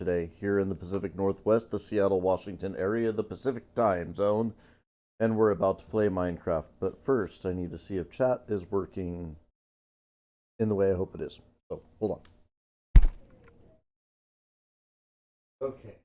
today here in the Pacific Northwest, the Seattle, Washington area, the Pacific time zone, and we're about to play Minecraft. But first, I need to see if chat is working in the way I hope it is. So, hold on. Okay.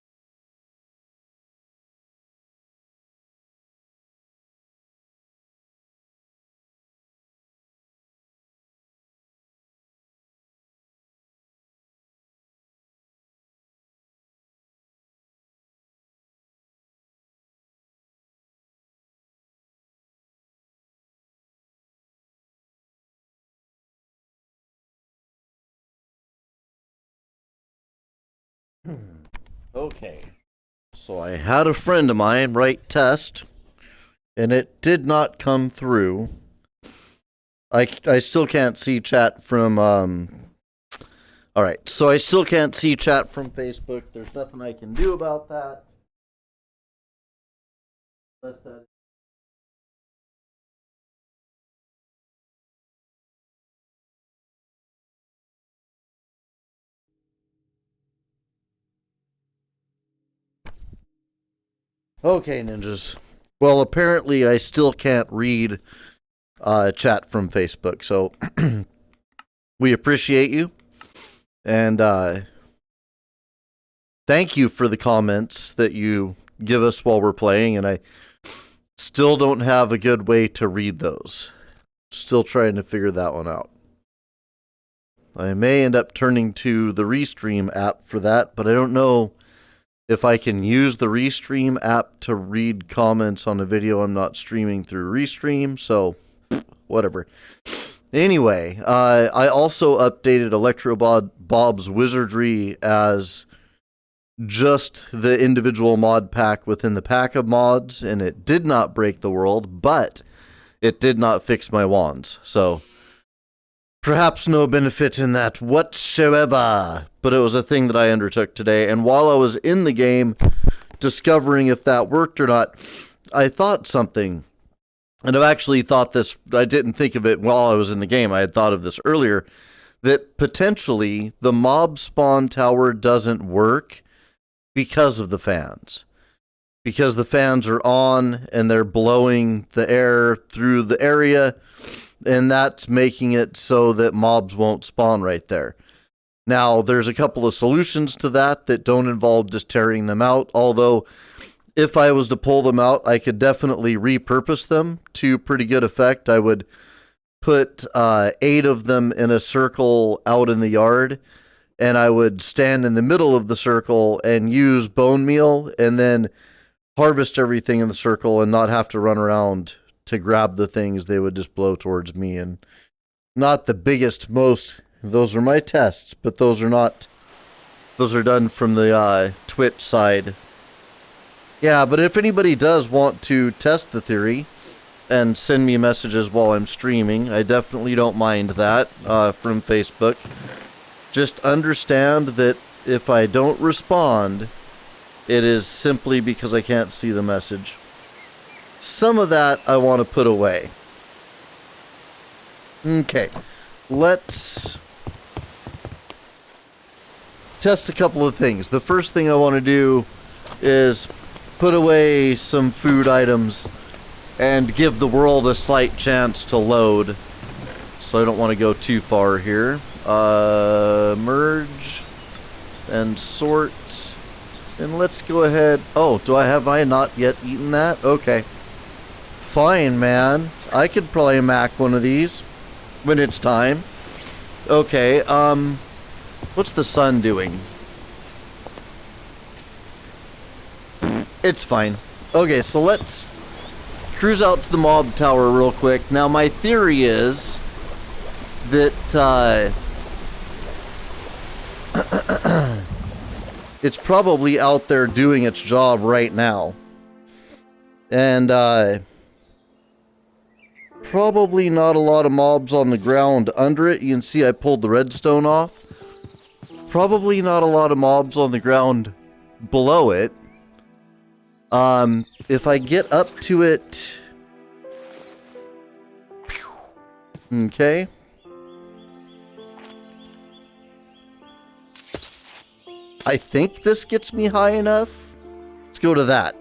Okay. So I had a friend of mine write test, and it did not come through. I still can't see chat from all right, so I still can't see chat from Facebook. There's nothing I can do about that. That's that. Okay, ninjas. Well, apparently I still can't read chat from Facebook, so we appreciate you. And thank you for the comments that you give us while we're playing, and I still don't have a good way to read those. Still trying to figure that one out. I may end up turning to the Restream app for that, but I don't know if I can use the Restream app to read comments on a video I'm not streaming through Restream, so whatever. Anyway, I also updated Bob's Wizardry as just the individual mod pack within the pack of mods, and it did not break the world, but it did not fix my wands, so perhaps no benefit in that whatsoever, but it was a thing that I undertook today, and while I was in the game discovering if that worked or not, I thought something, and I've actually thought this, I didn't think of it while I was in the game, I had thought of this earlier, that potentially the mob spawn tower doesn't work because of the fans. Because the fans are on and they're blowing the air through the area, and that's making it so that mobs won't spawn right there. Now, there's a couple of solutions to that that don't involve just tearing them out, although if I was to pull them out, I could definitely repurpose them to pretty good effect. I would put 8 of them in a circle out in the yard, and I would stand in the middle of the circle and use bone meal and then harvest everything in the circle and not have to run around to grab the things. They would just blow towards me, and not the biggest, most, those are my tests, but those are done from the Twitch side. Yeah, but if anybody does want to test the theory and send me messages while I'm streaming, I definitely don't mind that from Facebook. Just understand that if I don't respond, it is simply because I can't see the message. Some of that I want to put away. Okay, let's test a couple of things. The first thing I want to do is put away some food items and give the world a slight chance to load. So I don't want to go too far here. Merge and sort. And let's go ahead. Oh, have I not yet eaten that? Okay. Fine, man. I could probably mac one of these when it's time. Okay, what's the sun doing? It's fine. Okay, so let's cruise out to the mob tower real quick. Now, my theory is that, it's probably out there doing its job right now. And, probably not a lot of mobs on the ground under it. You can see I pulled the redstone off. Probably not a lot of mobs on the ground below it. If I get up to it... Okay. I think this gets me high enough. Let's go to that.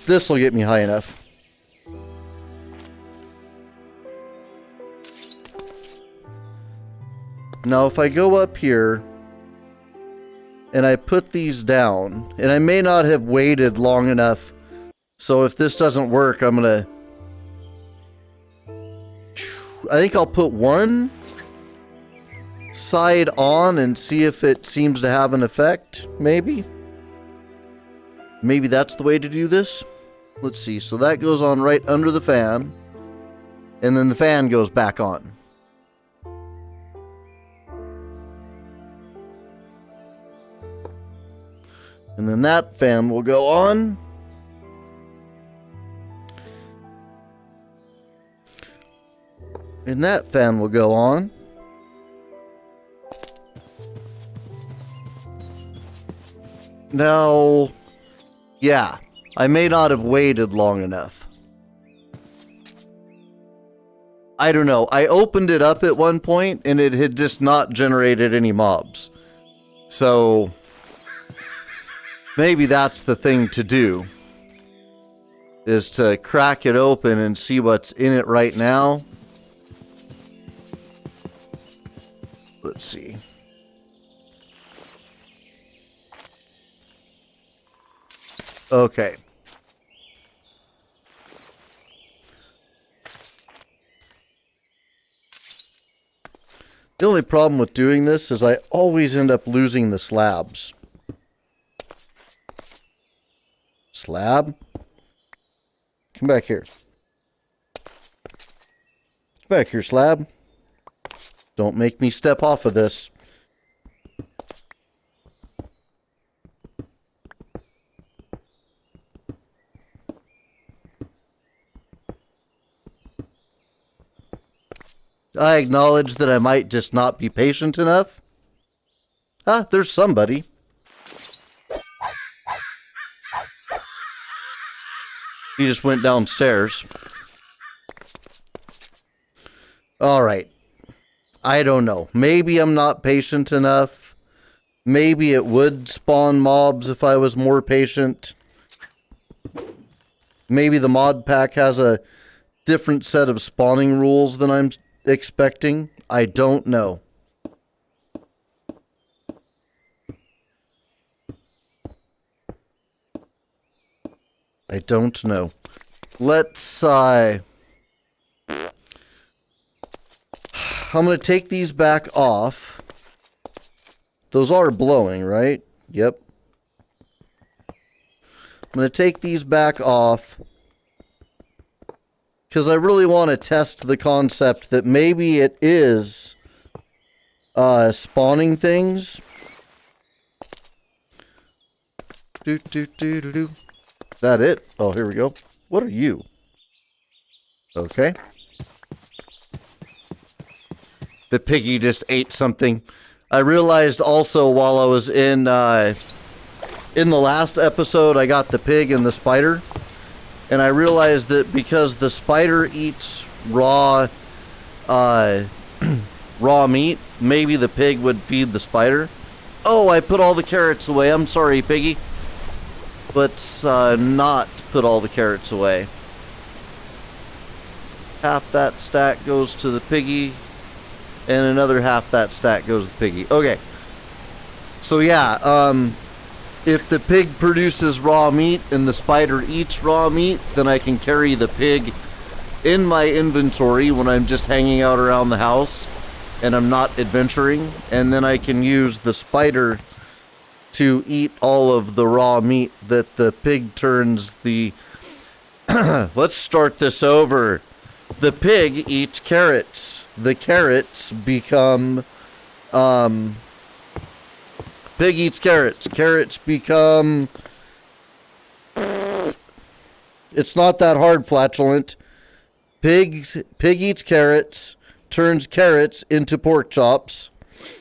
This will get me high enough. Now, if I go up here and I put these down, and I may not have waited long enough, so if this doesn't work, I'm gonna... I think I'll put one side on and see if it seems to have an effect, maybe. Maybe that's the way to do this. Let's see, so that goes on right under the fan, and then the fan goes back on. And then that fan will go on. And that fan will go on. Now, yeah, I may not have waited long enough. I don't know. I opened it up at one point and it had just not generated any mobs. So maybe that's the thing to do, is to crack it open and see what's in it right now. Let's see. Okay. The only problem with doing this is I always end up losing the slabs. Slab? Come back here. Come back here, slab. Don't make me step off of this. I acknowledge that I might just not be patient enough. Ah, there's somebody. He just went downstairs. All right. I don't know. Maybe I'm not patient enough. Maybe it would spawn mobs if I was more patient. Maybe the mod pack has a different set of spawning rules than I'm expecting. I don't know. I don't know. Let's, I'm going to take these back off. Those are blowing, right? Yep. I'm going to take these back off because I really want to test the concept that maybe it is spawning things. That it? Oh, here we go. What are you? Okay. The piggy just ate something. I realized also while I was in the last episode, I got the pig and the spider. And I realized that because the spider eats raw raw meat, maybe the pig would feed the spider. Oh, I put all the carrots away. I'm sorry, piggy. Let's not put all the carrots away. Half that stack goes to the piggy, and another half that stack goes to the piggy. Okay. So yeah, if the pig produces raw meat and the spider eats raw meat, then I can carry the pig in my inventory when I'm just hanging out around the house and I'm not adventuring, and then I can use the spider to eat all of the raw meat that the pig turns the... Let's start this over. The pig eats carrots. The carrots become... Pig eats carrots. Carrots become... It's not that hard, flatulent. Pig eats carrots, turns carrots into pork chops.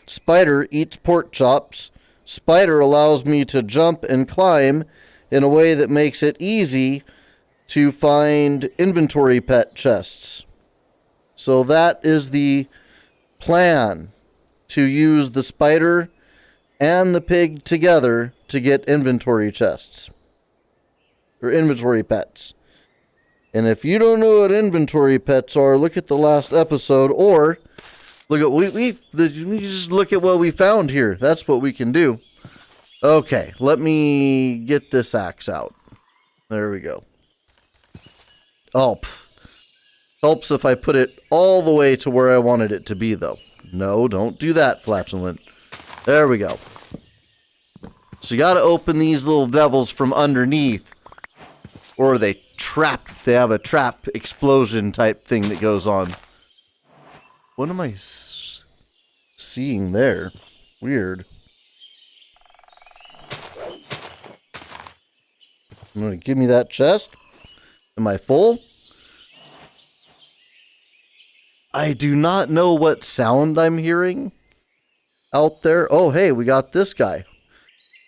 Spider eats pork chops. Spider allows me to jump and climb in a way that makes it easy to find inventory pet chests. So that is the plan, to use the spider and the pig together to get inventory chests. Or inventory pets. And if you don't know what inventory pets are, look at the last episode, or look at we just look at what we found here. That's what we can do. Okay, let me get this axe out. There we go. Oh, helps if I put it all the way to where I wanted it to be, though. No, don't do that, Flatulent. There we go. So you gotta open these little devils from underneath, or they have a trap explosion type thing that goes on. What am I seeing there? Weird. I'm gonna give me that chest. Am I full? I do not know what sound I'm hearing out there. Oh, hey, we got this guy.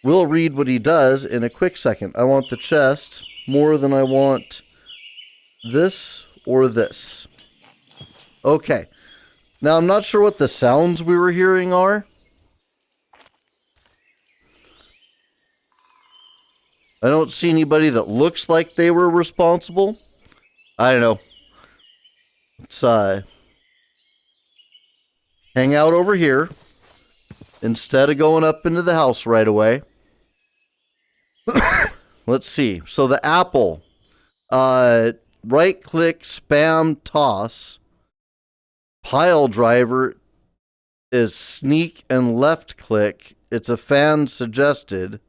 We'll read what he does in a quick second. I want the chest more than I want this or this. Okay. Now, I'm not sure what the sounds we were hearing are. I don't see anybody that looks like they were responsible. I don't know. Let's hang out over here instead of going up into the house right away. Let's see. So the apple, right click, spam, toss. Pile driver is sneak and left click. It's a fan suggested.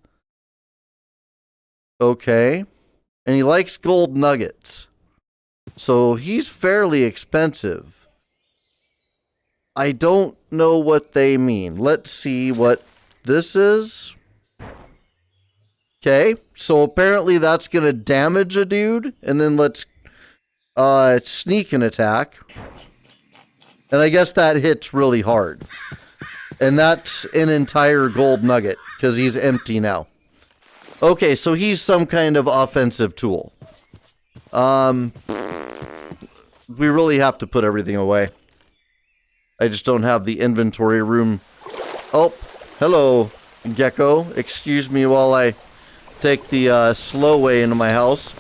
Okay. And he likes gold nuggets. So he's fairly expensive. I don't know what they mean. Let's see what this is. Okay. So apparently that's going to damage a dude. And then let's sneak an attack. And I guess that hits really hard. And that's an entire gold nugget because he's empty now. Okay, so he's some kind of offensive tool. We really have to put everything away. I just don't have the inventory room. Oh, hello, Gecko. Excuse me while I take the slow way into my house.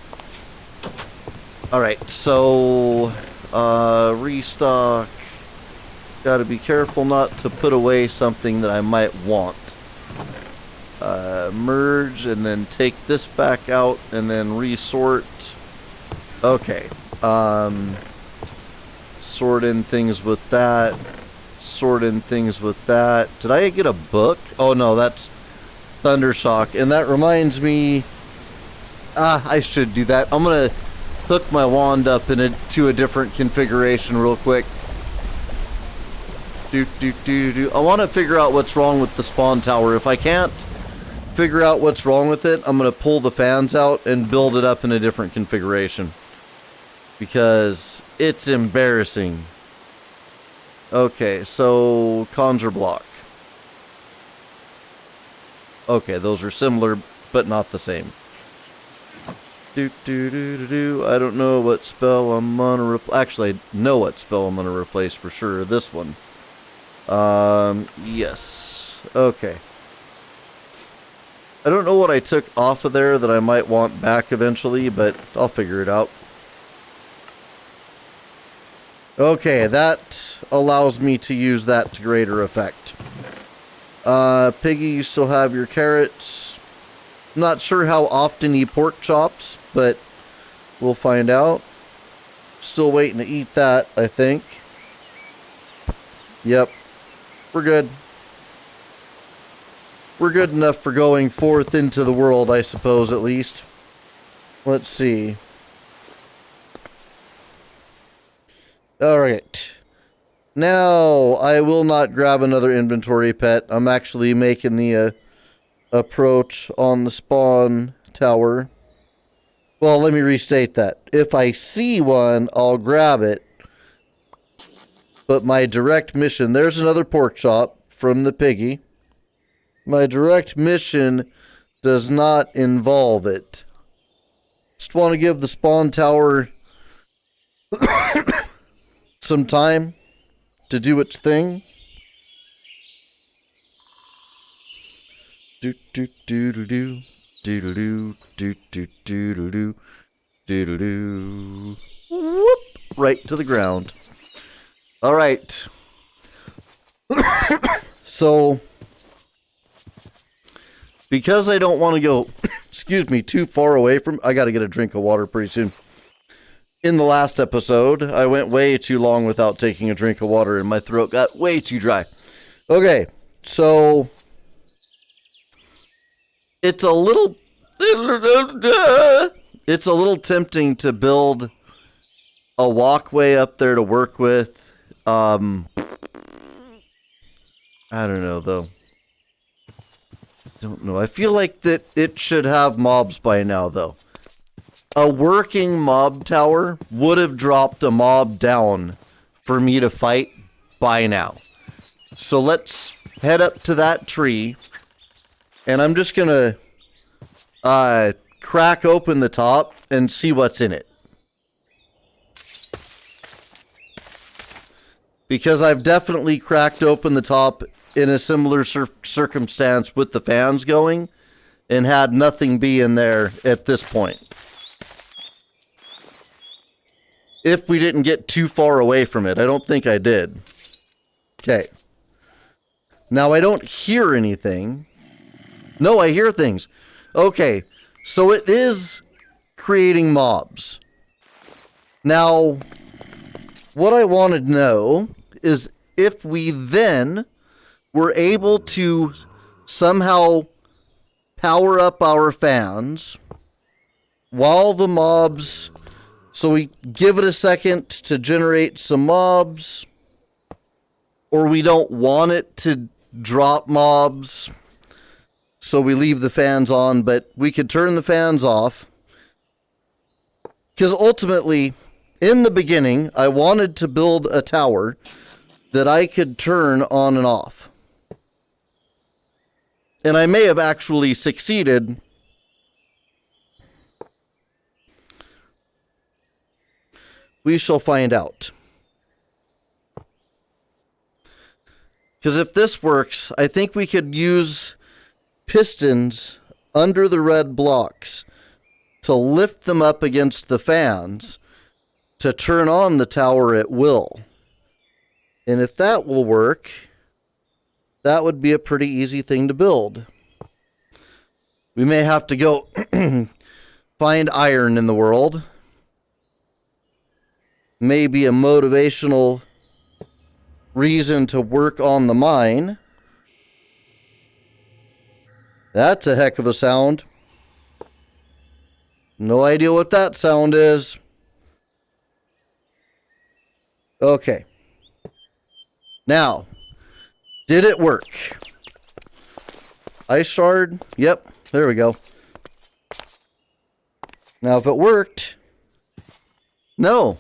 Alright, so restock. Gotta be careful not to put away something that I might want. Merge and then take this back out and then resort. Okay. Sort in things with that. Sort in things with that. Did I get a book? Oh no, that's Thundershock. And that reminds me, I should do that. I'm gonna hook my wand up into a different configuration real quick. I want to figure out what's wrong with the spawn tower. If I can't figure out what's wrong with it, I'm going to pull the fans out and build it up in a different configuration. Because it's embarrassing. Okay, so conjure block. Okay, those are similar, but not the same. I don't know what spell I'm going to replace. Actually, I know what spell I'm going to replace for sure. This one. Yes. Okay. I don't know what I took off of there that I might want back eventually, but I'll figure it out. Okay, that allows me to use that to greater effect. Piggy, you still have your carrots. Not sure how often he pork chops, but we'll find out. Still waiting to eat that, I think. Yep. We're good. We're good enough for going forth into the world, I suppose, at least. Let's see. Alright. Now, I will not grab another inventory pet. I'm actually making the approach on the spawn tower. Well, let me restate that. If I see one, I'll grab it. But my direct mission, there's another pork chop from the piggy. My direct mission does not involve it. Just want to give the spawn tower some time to do its thing. Do do do do do do do do do do do do do do. Whoop! Right to the ground. All right. So, because I don't want to go, excuse me, too far away from, I got to get a drink of water pretty soon. In the last episode, I went way too long without taking a drink of water and my throat got way too dry. Okay, so it's a little tempting to build a walkway up there to work with. I don't know though. Don't know. I feel like that it should have mobs by now though. A working mob tower would have dropped a mob down for me to fight by now. So let's head up to that tree. And I'm just going to crack open the top and see what's in it. Because I've definitely cracked open the top in a similar circumstance with the fans going and had nothing be in there at this point. If we didn't get too far away from it. I don't think I did. Okay. Now I don't hear anything. No, I hear things. Okay. So it is creating mobs. Now, what I want to know is if we then were able to somehow power up our fans while the mobs... So we give it a second to generate some mobs, or we don't want it to drop mobs, so we leave the fans on, but we could turn the fans off. Because ultimately, in the beginning, I wanted to build a tower that I could turn on and off. And I may have actually succeeded. We shall find out. Because if this works, I think we could use pistons under the red blocks to lift them up against the fans to turn on the tower at will. And if that will work, that would be a pretty easy thing to build. We may have to go find iron in the world. Maybe a motivational reason to work on the mine. That's a heck of a sound. No idea what that sound is. Okay. Now, did it work? Ice shard? Yep, there we go. Now, if it worked... No.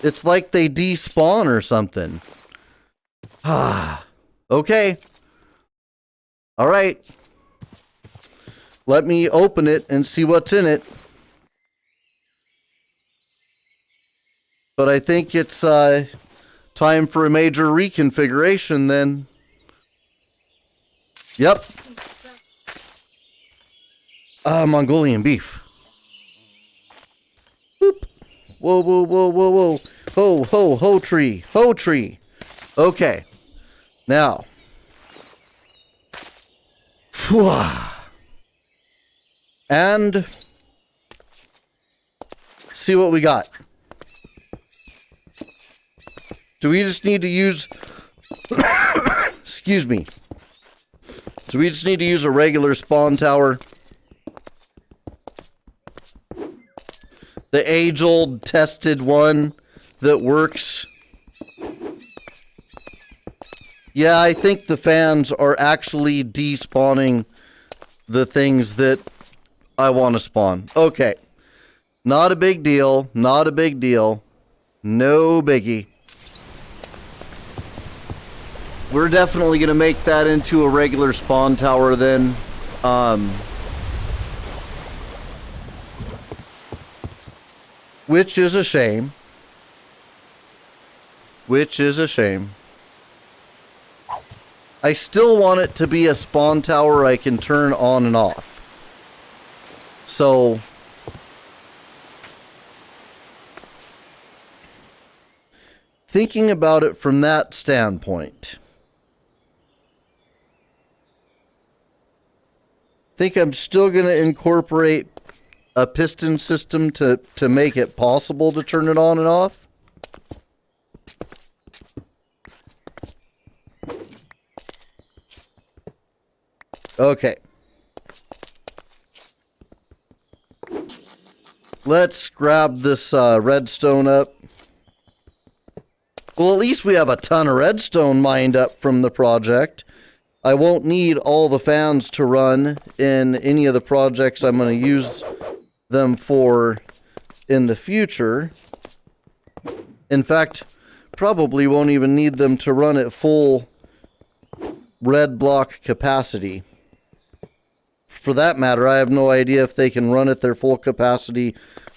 It's like they despawn or something. Ah. Okay. All right. Let me open it and see what's in it. But I think it's time for a major reconfiguration then. Yep. Mongolian beef. Boop. Whoa, whoa, whoa, whoa, whoa. Ho, ho, ho tree. Ho tree. Okay. Now. And see what we got. Do we just need to use... Excuse me. Do we just need to use a regular spawn tower? The age-old tested one that works. Yeah, I think the fans are actually despawning the things that I want to spawn. Okay. Not a big deal. Not a big deal. No biggie. We're definitely going to make that into a regular spawn tower then. Which is a shame. which is a shame. I still want it to be a spawn tower I can turn on and off. So thinking about it from that standpoint, I think I'm still going to incorporate a piston system to make it possible to turn it on and off. Okay. Let's grab this redstone up. Well, at least we have a ton of redstone mined up from the project. I won't need all the fans to run in any of the projects I'm going to use them for in the future. In fact, probably won't even need them to run at full red block capacity. For that matter, I have no idea if they can run at their full capacity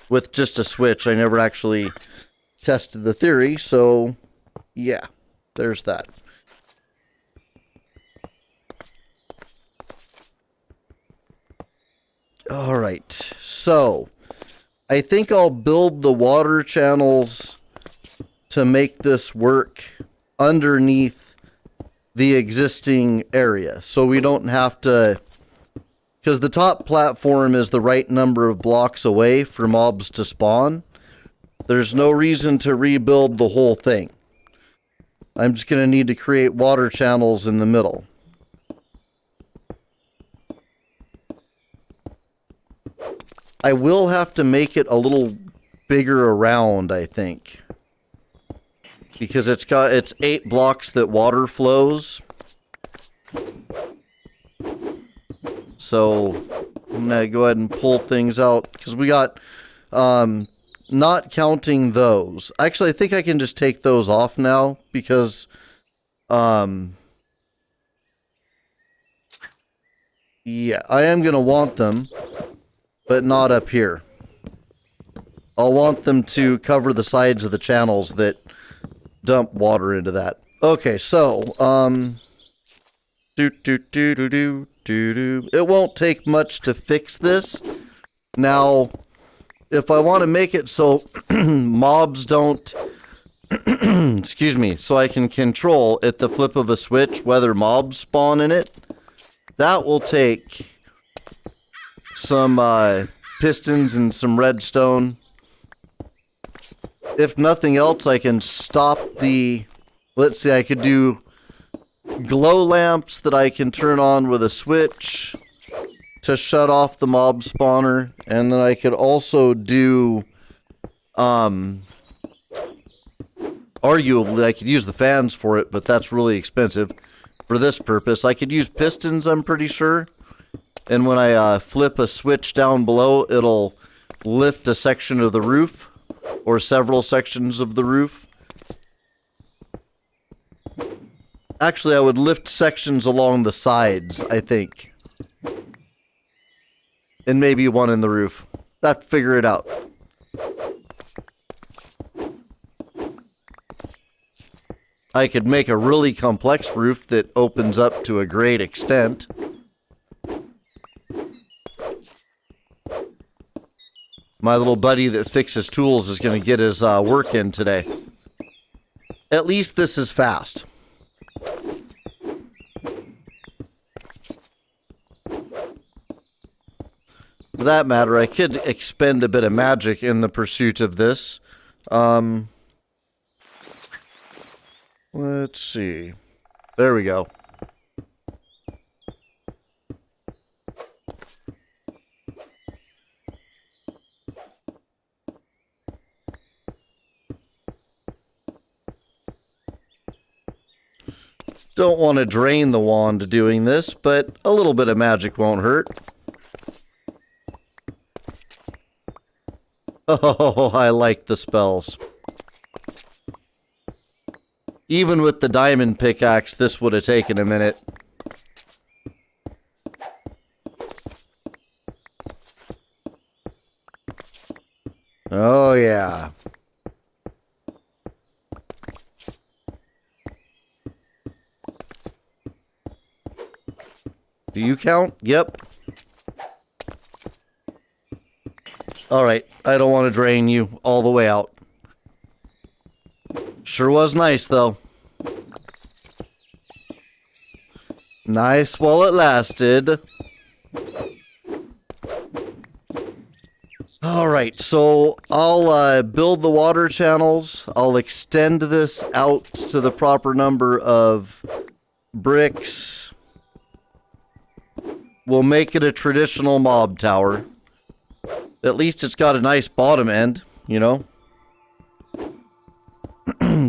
with just a switch. I never actually tested the theory, so yeah, there's that. All right, so I think I'll build the water channels to make this work underneath the existing area, so we don't have to, because the top platform is the right number of blocks away for mobs to spawn. There's no reason to rebuild the whole thing. I'm just going to need to create water channels in the middle. I will have to make it a little bigger around, I think. Because it's 8 blocks that water flows. So I'm going to go ahead and pull things out, because we got, not counting those. Actually, I think I can just take those off now, because, yeah, I am going to want them, but not up here. I'll want them to cover the sides of the channels that dump water into that. Okay, so, it won't take much to fix this. Now, if I want to make it so mobs don't, excuse me, so I can control at the flip of a switch whether mobs spawn in it, that will take some pistons and some redstone. If nothing else, I can stop the, let's see, I could do glow lamps that I can turn on with a switch to shut off the mob spawner, and then I could also do, arguably I could use the fans for it, but that's really expensive for this purpose. I could use pistons, I'm pretty sure, and when I flip a switch down below, it'll lift a section of the roof, or several sections of the roof. Actually, I would lift sections along the sides, I think. And maybe one in the roof. Figure it out. I could make a really complex roof that opens up to a great extent. My little buddy that fixes tools is going to get his work in today. At least this is fast. For that matter, I could expend a bit of magic in the pursuit of this. Let's see. There we go. Don't want to drain the wand doing this, but a little bit of magic won't hurt. Oh, I like the spells. Even with the diamond pickaxe, this would have taken a minute. Oh, yeah. Do you count? Yep. All right. I don't want to drain you all the way out. Sure was nice, though. Nice while it lasted. All right, so I'll build the water channels. I'll extend this out to the proper number of bricks. We'll make it a traditional mob tower. At least it's got a nice bottom end, you know?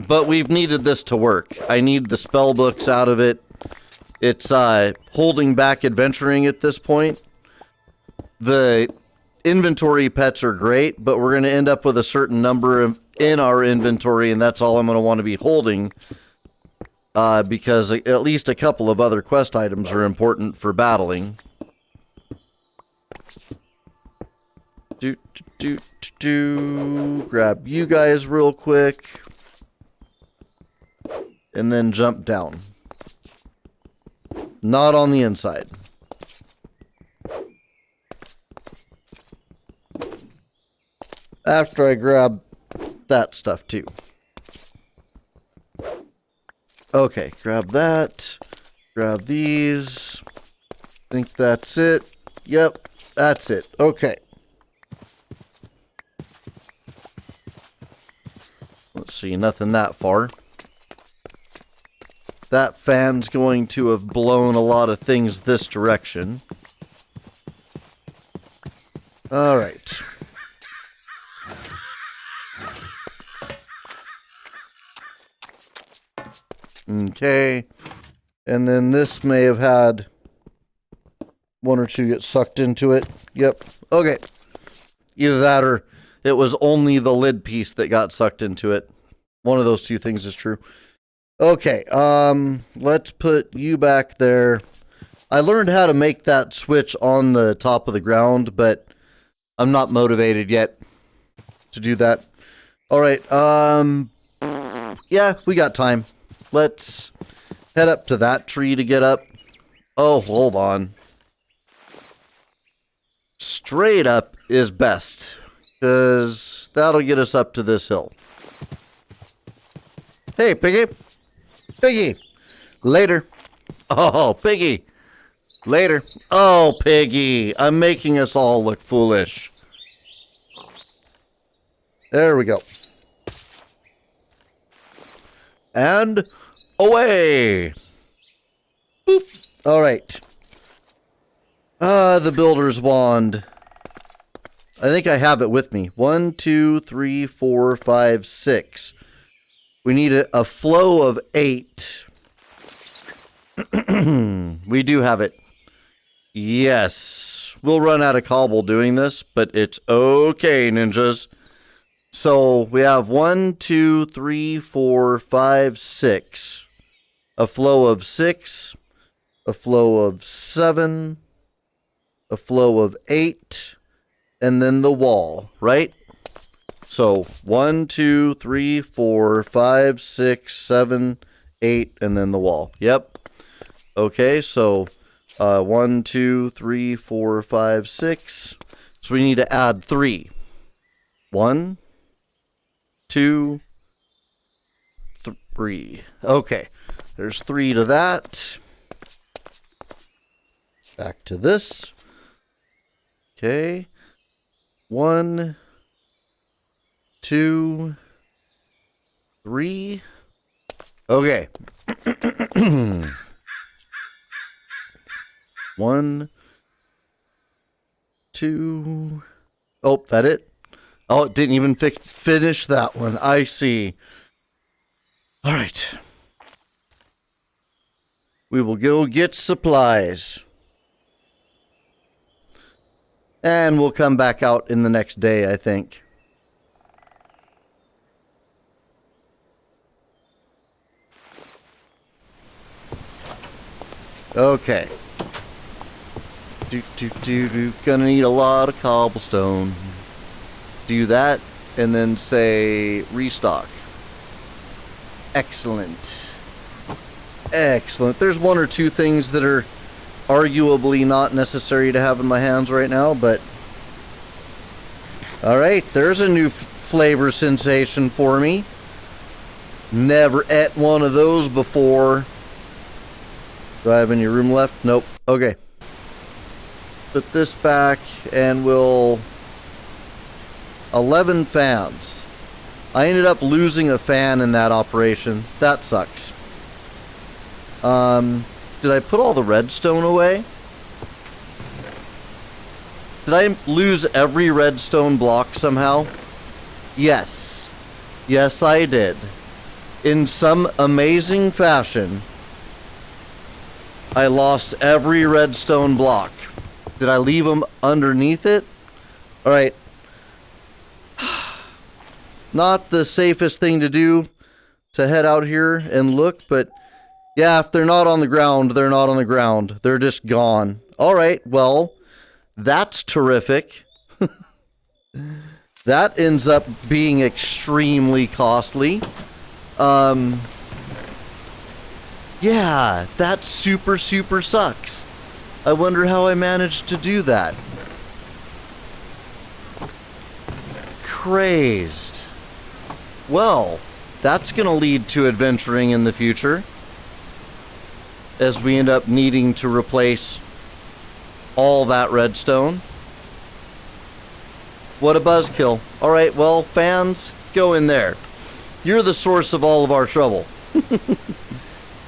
But we've needed this to work. I need the spell books out of it. It's holding back adventuring at this point. The inventory pets are great, but we're going to end up with a certain number in our inventory, and that's all I'm going to want to be holding. Because at least a couple of other quest items are important for battling. Grab you guys real quick. And then jump down. Not on the inside. After I grab that stuff too. Okay, grab that. Grab these. Think that's it. Yep, that's it. Okay. Let's see, nothing that far. That fan's going to have blown a lot of things this direction. All right. Okay. And then this may have had one or two get sucked into it. Yep. Okay. Either that or it was only the lid piece that got sucked into it. One of those two things is true. Okay, let's put you back there. I learned how to make that switch on the top of the ground, but I'm not motivated yet to do that. All right, yeah, we got time. Let's head up to that tree to get up. Oh, hold on. Straight up is best, because that'll get us up to this hill. Hey, Piggy. Piggy. Later. Oh, Piggy. Later. Oh, Piggy. I'm making us all look foolish. There we go. And away. Boop. All right. The builder's wand. I think I have it with me. 1, 2, 3, 4, 5, 6. We need a flow of 8. We do have it. Yes. We'll run out of cobble doing this, but it's okay, ninjas. So we have 1, 2, 3, 4, 5, 6. A flow of 6. A flow of 7. A flow of 8. And then the wall, right? So 1, 2, 3, 4, 5, 6, 7, 8, and then the wall. Yep. Okay, so 1, 2, 3, 4, 5, 6. So we need to add 3. 1, 2, 3. Okay, there's 3 to that. Back to this. Okay. 1, 2, 3. Okay. 1, 2. Oh, that it? Oh, it didn't even finish that one. I see. All right. We will go get supplies. And we'll come back out in the next day, I think. Okay. Gonna need a lot of cobblestone. Do that, and then say restock. Excellent. Excellent. There's one or two things that are arguably not necessary to have in my hands right now, but... Alright, there's a new flavor sensation for me. Never ate one of those before. Do I have any room left? Nope. Okay. Put this back and we'll... 11 fans. I ended up losing a fan in that operation. That sucks. Did I put all the redstone away? Did I lose every redstone block somehow? Yes. Yes, I did. In some amazing fashion, I lost every redstone block. Did I leave them underneath it? Alright. Not the safest thing to do to head out here and look, but yeah, if they're not on the ground, they're not on the ground. They're just gone. Alright, well, that's terrific. That ends up being extremely costly. Yeah, that super sucks. I wonder how I managed to do that. Crazed. Well, that's gonna lead to adventuring in the future, as we end up needing to replace all that redstone. What a buzzkill. Alright, well, fans, go in there. You're the source of all of our trouble.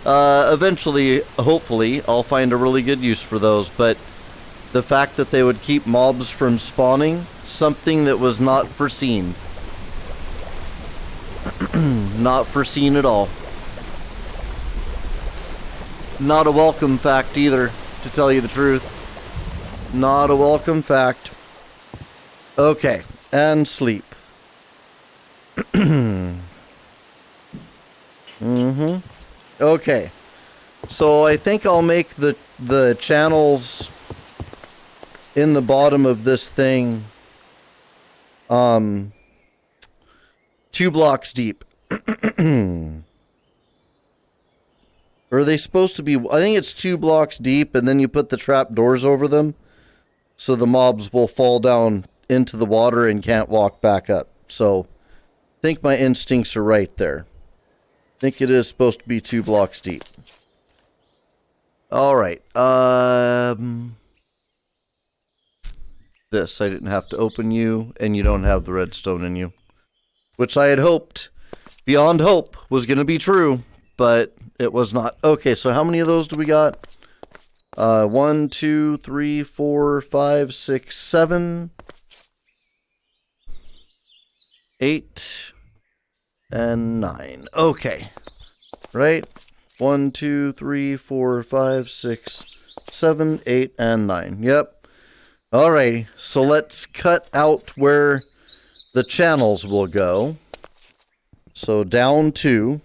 Eventually, hopefully, I'll find a really good use for those, but the fact that they would keep mobs from spawning, something that was not foreseen. Not foreseen at all. Not a welcome fact either, to tell you the truth. Not a welcome fact. Okay, and sleep. Okay, so I think I'll make the channels in the bottom of this thing 2 blocks deep. Or are they supposed to be? I think it's 2 blocks deep, and then you put the trap doors over them, so the mobs will fall down into the water and can't walk back up. So, I think my instincts are right there. I think it is supposed to be 2 blocks deep. Alright, this, I didn't have to open you, and you don't have the redstone in you. Which I had hoped, beyond hope, was going to be true, but it was not. Okay, so how many of those do we got? 1, 2, 3, 4, 5, 6, 7, 8, and 9. Okay. Right? 1, 2, 3, 4, 5, 6, 7, 8, and 9. Yep. Alrighty. So let's cut out where the channels will go. So down 2.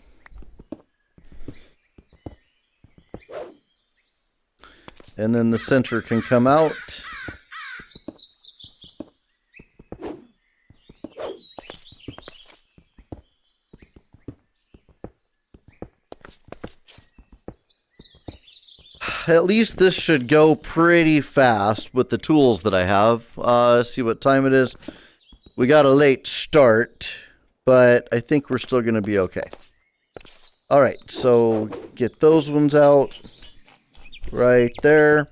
And then the center can come out. At least this should go pretty fast with the tools that I have. See what time it is. We got a late start, but I think we're still going to be okay. Alright, so get those ones out. Right there.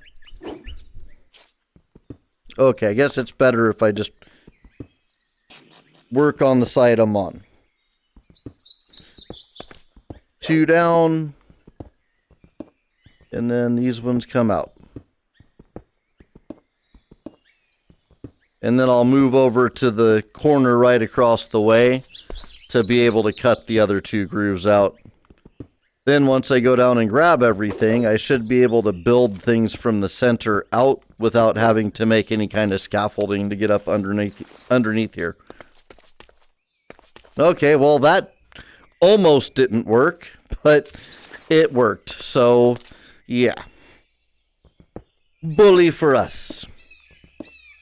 Okay, I guess it's better if I just work on the side I'm on. 2 down. And then these ones come out. And then I'll move over to the corner right across the way to be able to cut the other 2 grooves out. Then once I go down and grab everything, I should be able to build things from the center out without having to make any kind of scaffolding to get up underneath here. Okay, well that almost didn't work, but it worked. So, yeah. Bully for us.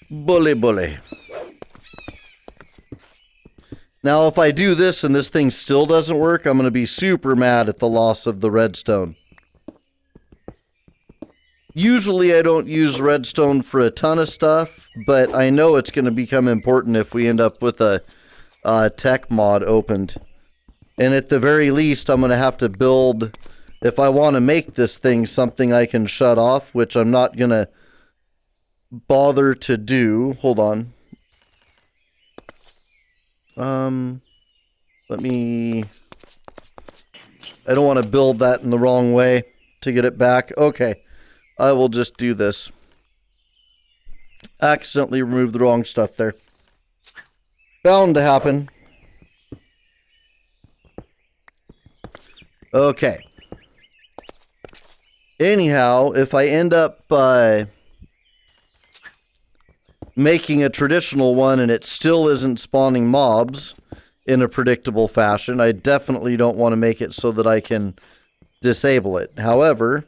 Bully. Now, if I do this and this thing still doesn't work, I'm going to be super mad at the loss of the redstone. Usually I don't use redstone for a ton of stuff, but I know it's going to become important if we end up with a tech mod opened. And at the very least, I'm going to have to build, if I want to make this thing something I can shut off, which I'm not going to bother to do. Hold on. Let me... I don't want to build that in the wrong way to get it back. Okay. I will just do this. Accidentally remove the wrong stuff there. Bound to happen. Okay. Anyhow, if I end up making a traditional one and it still isn't spawning mobs in a predictable fashion, I definitely don't want to make it so that I can disable it. However,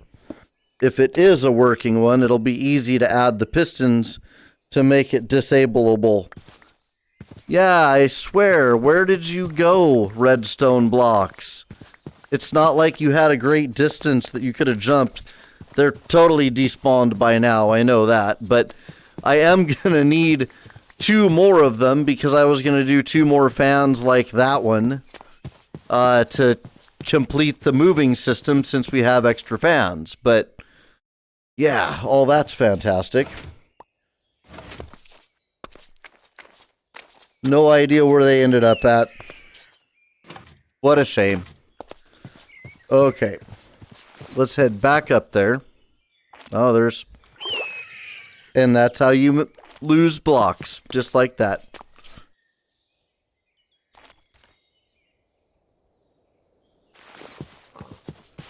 if it is a working one, it'll be easy to add the pistons to make it disableable. Yeah, I swear, where did you go, redstone blocks? It's not like you had a great distance that you could have jumped. They're totally despawned by now, I know that, but I am gonna need 2 more of them because I was gonna do 2 more fans like that one to complete the moving system since we have extra fans, but yeah, all that's fantastic. No idea where they ended up at. What a shame. Okay. Let's head back up there. Oh, there's... And that's how you lose blocks. Just like that.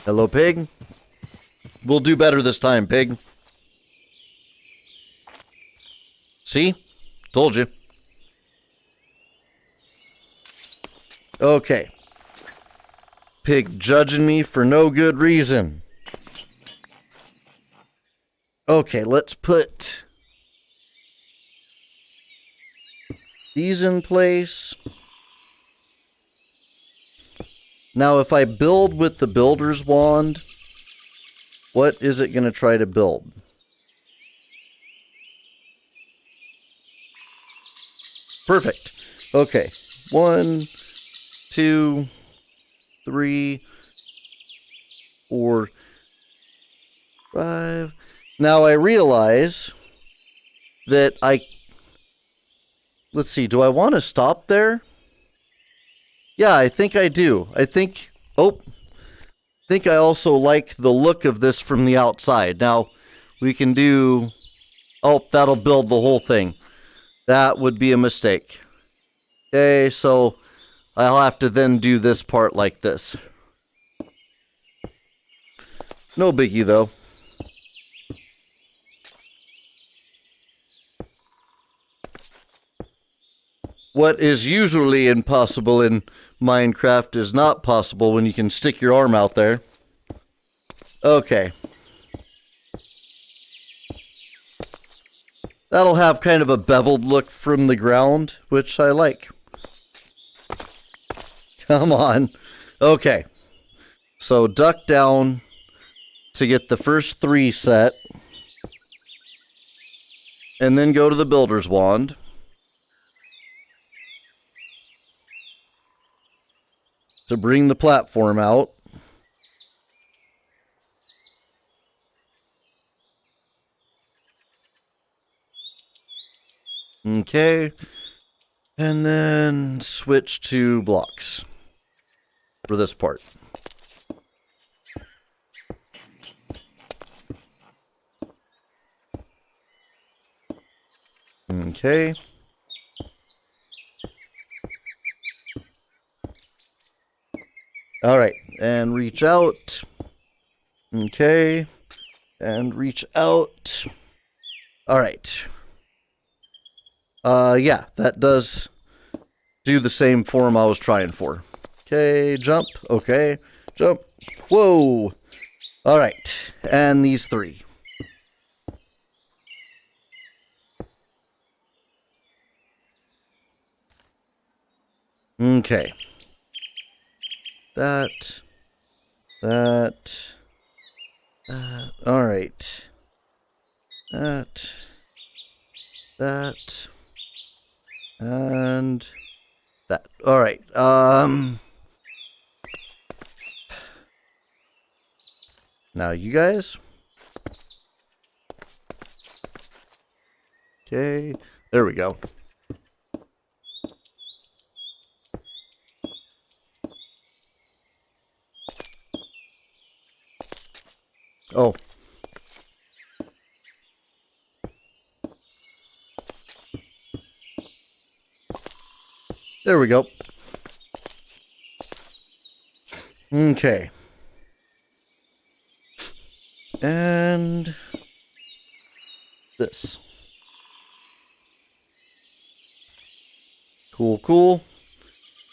Hello, pig. We'll do better this time, pig. See? Told you. Okay. Pig judging me for no good reason. Okay, let's put these in place. Now, if I build with the builder's wand, what is it going to try to build? Perfect. Okay. 1, 2, 3, 4, 5. Now I realize that let's see, do I want to stop there? Yeah, I think I do. I think I also like the look of this from the outside. Now, we can do... Oh, that'll build the whole thing. That would be a mistake. Okay, so I'll have to then do this part like this. No biggie, though. What is usually impossible in Minecraft is not possible when you can stick your arm out there. Okay. That'll have kind of a beveled look from the ground, which I like. Come on. Okay. So duck down to get the first 3 set. And then go to the builder's wand. To bring the platform out. Okay. And then switch to blocks for this part. Okay. All right, and reach out. Okay, and reach out. All right. Yeah, that does do the same form I was trying for. Okay, jump. Okay, jump. Whoa. All right, and these 3. Okay. That. All right. That. That. And that. All right. Now you guys. Okay. There we go. Oh. There we go. Okay. And this. Cool, cool.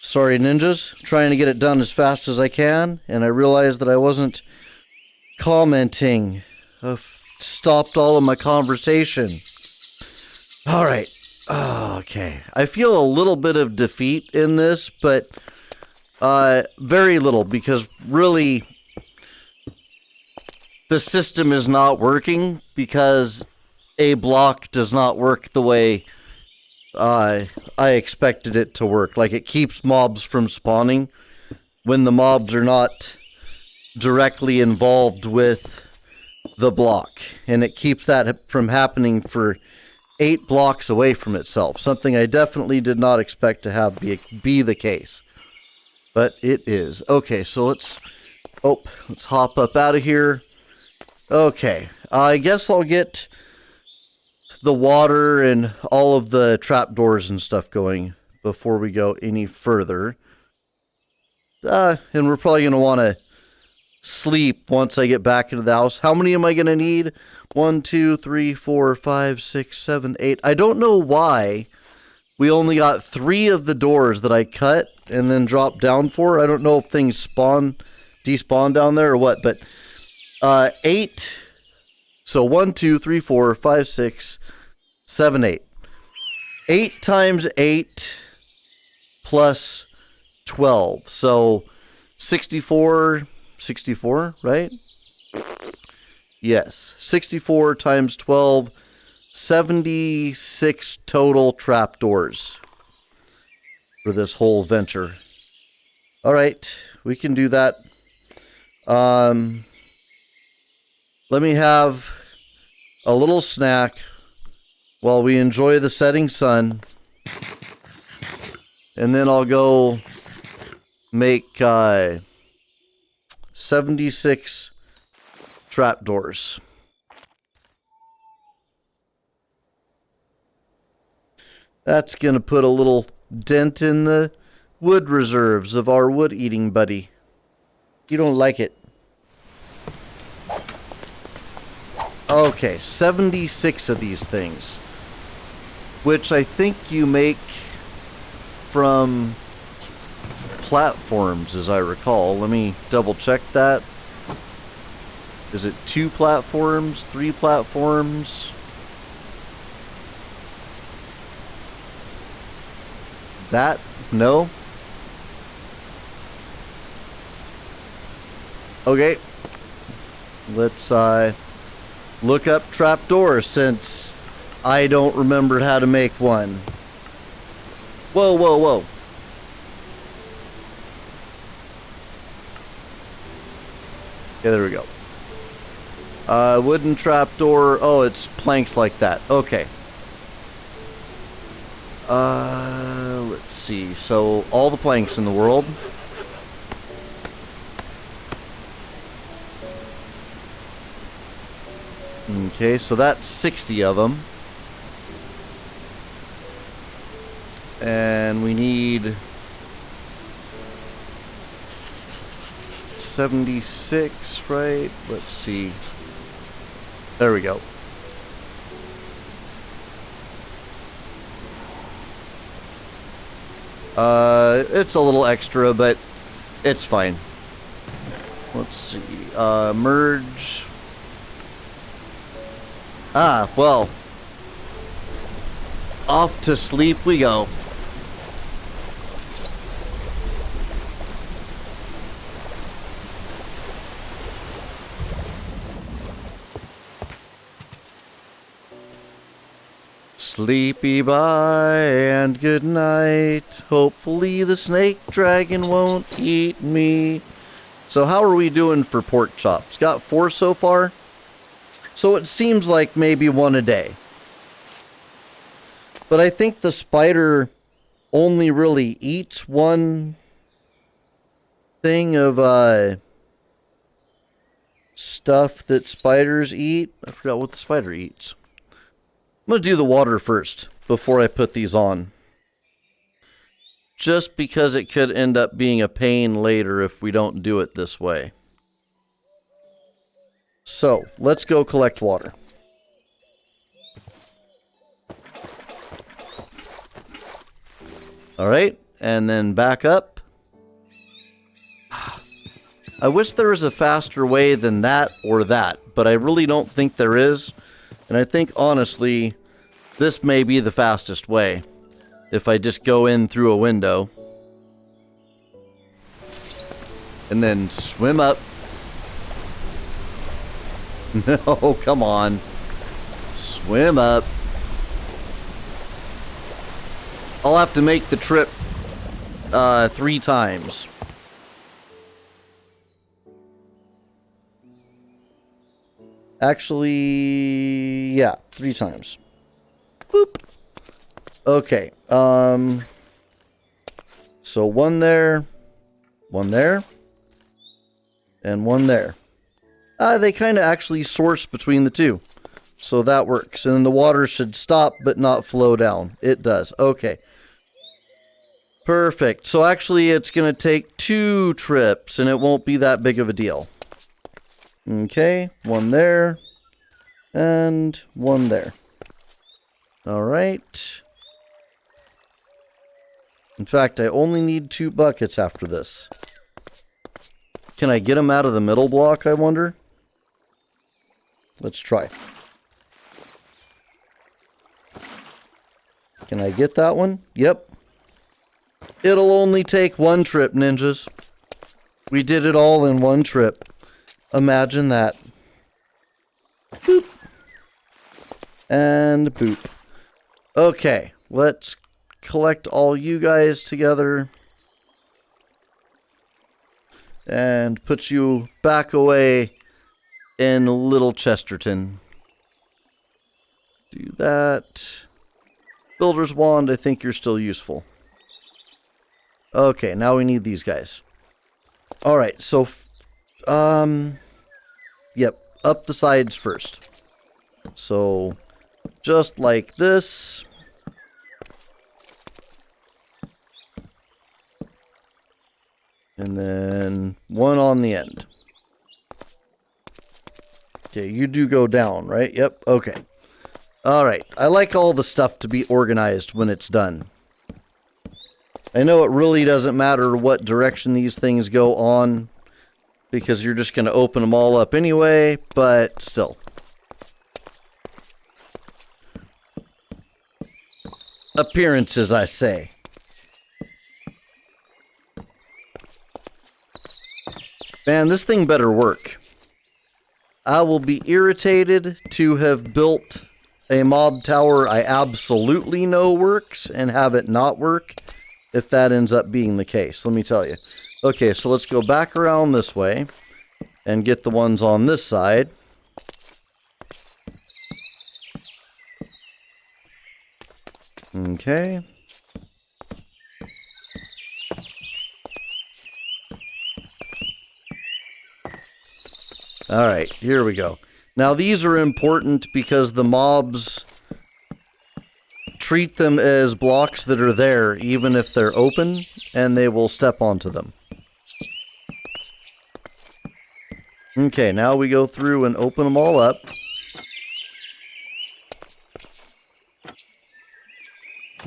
Sorry, ninjas. Trying to get it done as fast as I can, and I realized that I wasn't commenting. I've stopped all of my conversation. All right. Okay. I feel a little bit of defeat in this, but very little, because really the system is not working because a block does not work the way I expected it to work. Like, it keeps mobs from spawning when the mobs are not directly involved with the block, and it keeps that from happening for 8 blocks away from itself. Something I definitely did not expect to have be the case. But it is. Okay, so let's hop up out of here. Okay, I guess I'll get the water and all of the trapdoors and stuff going before we go any further. And we're probably going to want to sleep once I get back into the house. How many am I going to need? 1, 2, 3, 4, 5, 6, 7, 8. I don't know why we only got 3 of the doors that I cut and then dropped down for. I don't know if things despawn down there or what, but 8. So 1, 2, 3, 4, 5, 6, 7, 8. 8 times 8 plus 12. So 64, right? Yes. 64 times 12, 76 total trapdoors for this whole venture. All right, we can do that. Let me have a little snack while we enjoy the setting sun, and then I'll go make 76 trapdoors. That's gonna put a little dent in the wood reserves of our wood eating buddy. You don't like it. Okay, 76 of these things, which I think you make from platforms, as I recall. Let me double check that. Is it 2 platforms, 3 platforms? That? No? Okay. Let's look up trapdoors, since I don't remember how to make one. Whoa, whoa, whoa. Okay, there we go. Wooden trapdoor. Oh, it's planks like that. Okay. Let's see. So, all the planks in the world. Okay, so that's 60 of them. And we need 76, right? Let's see. There we go. It's a little extra, but it's fine. Let's see. Merge. Ah, well. Off to sleep we go. Sleepy bye and good night. Hopefully the snake dragon won't eat me. So how are we doing for pork chops? Got 4 so far? So it seems like maybe 1 a day. But I think the spider only really eats one thing of stuff that spiders eat. I forgot what the spider eats. I'm going to do the water first before I put these on. Just because it could end up being a pain later if we don't do it this way. So, let's go collect water. Alright, and then back up. I wish there was a faster way than that or that, but I really don't think there is. And I think, honestly, this may be the fastest way. If I just go in through a window. And then swim up. No, come on. Swim up. I'll have to make the trip 3 times. Actually, yeah, 3 times. Boop. Okay. So 1 there, 1 there, and 1 there. They kind of actually source between the 2. So that works. And then the water should stop but not flow down. It does. Okay. Perfect. So actually it's going to take 2 trips and it won't be that big of a deal. Okay. 1 there. And 1 there. Alright. In fact, I only need 2 buckets after this. Can I get them out of the middle block, I wonder? Let's try. Can I get that one? Yep. It'll only take 1 trip, ninjas. We did it all in 1 trip. Imagine that. Boop. And boop. Okay, let's collect all you guys together. And put you back away in Little Chesterton. Do that. Builder's Wand, I think you're still useful. Okay, now we need these guys. Alright, so... Yep, up the sides first. So, just like this. And then 1 on the end. Okay, you do go down, right? Yep, okay. Alright, I like all the stuff to be organized when it's done. I know it really doesn't matter what direction these things go on, because you're just going to open them all up anyway, but still. Appearances, I say. Man, this thing better work. I will be irritated to have built a mob tower I absolutely know works and have it not work if that ends up being the case. Let me tell you. Okay, so let's go back around this way and get the ones on this side. Okay. Alright, here we go. Now these are important because the mobs treat them as blocks that are there even if they're open, and they will step onto them. Okay, now we go through and open them all up.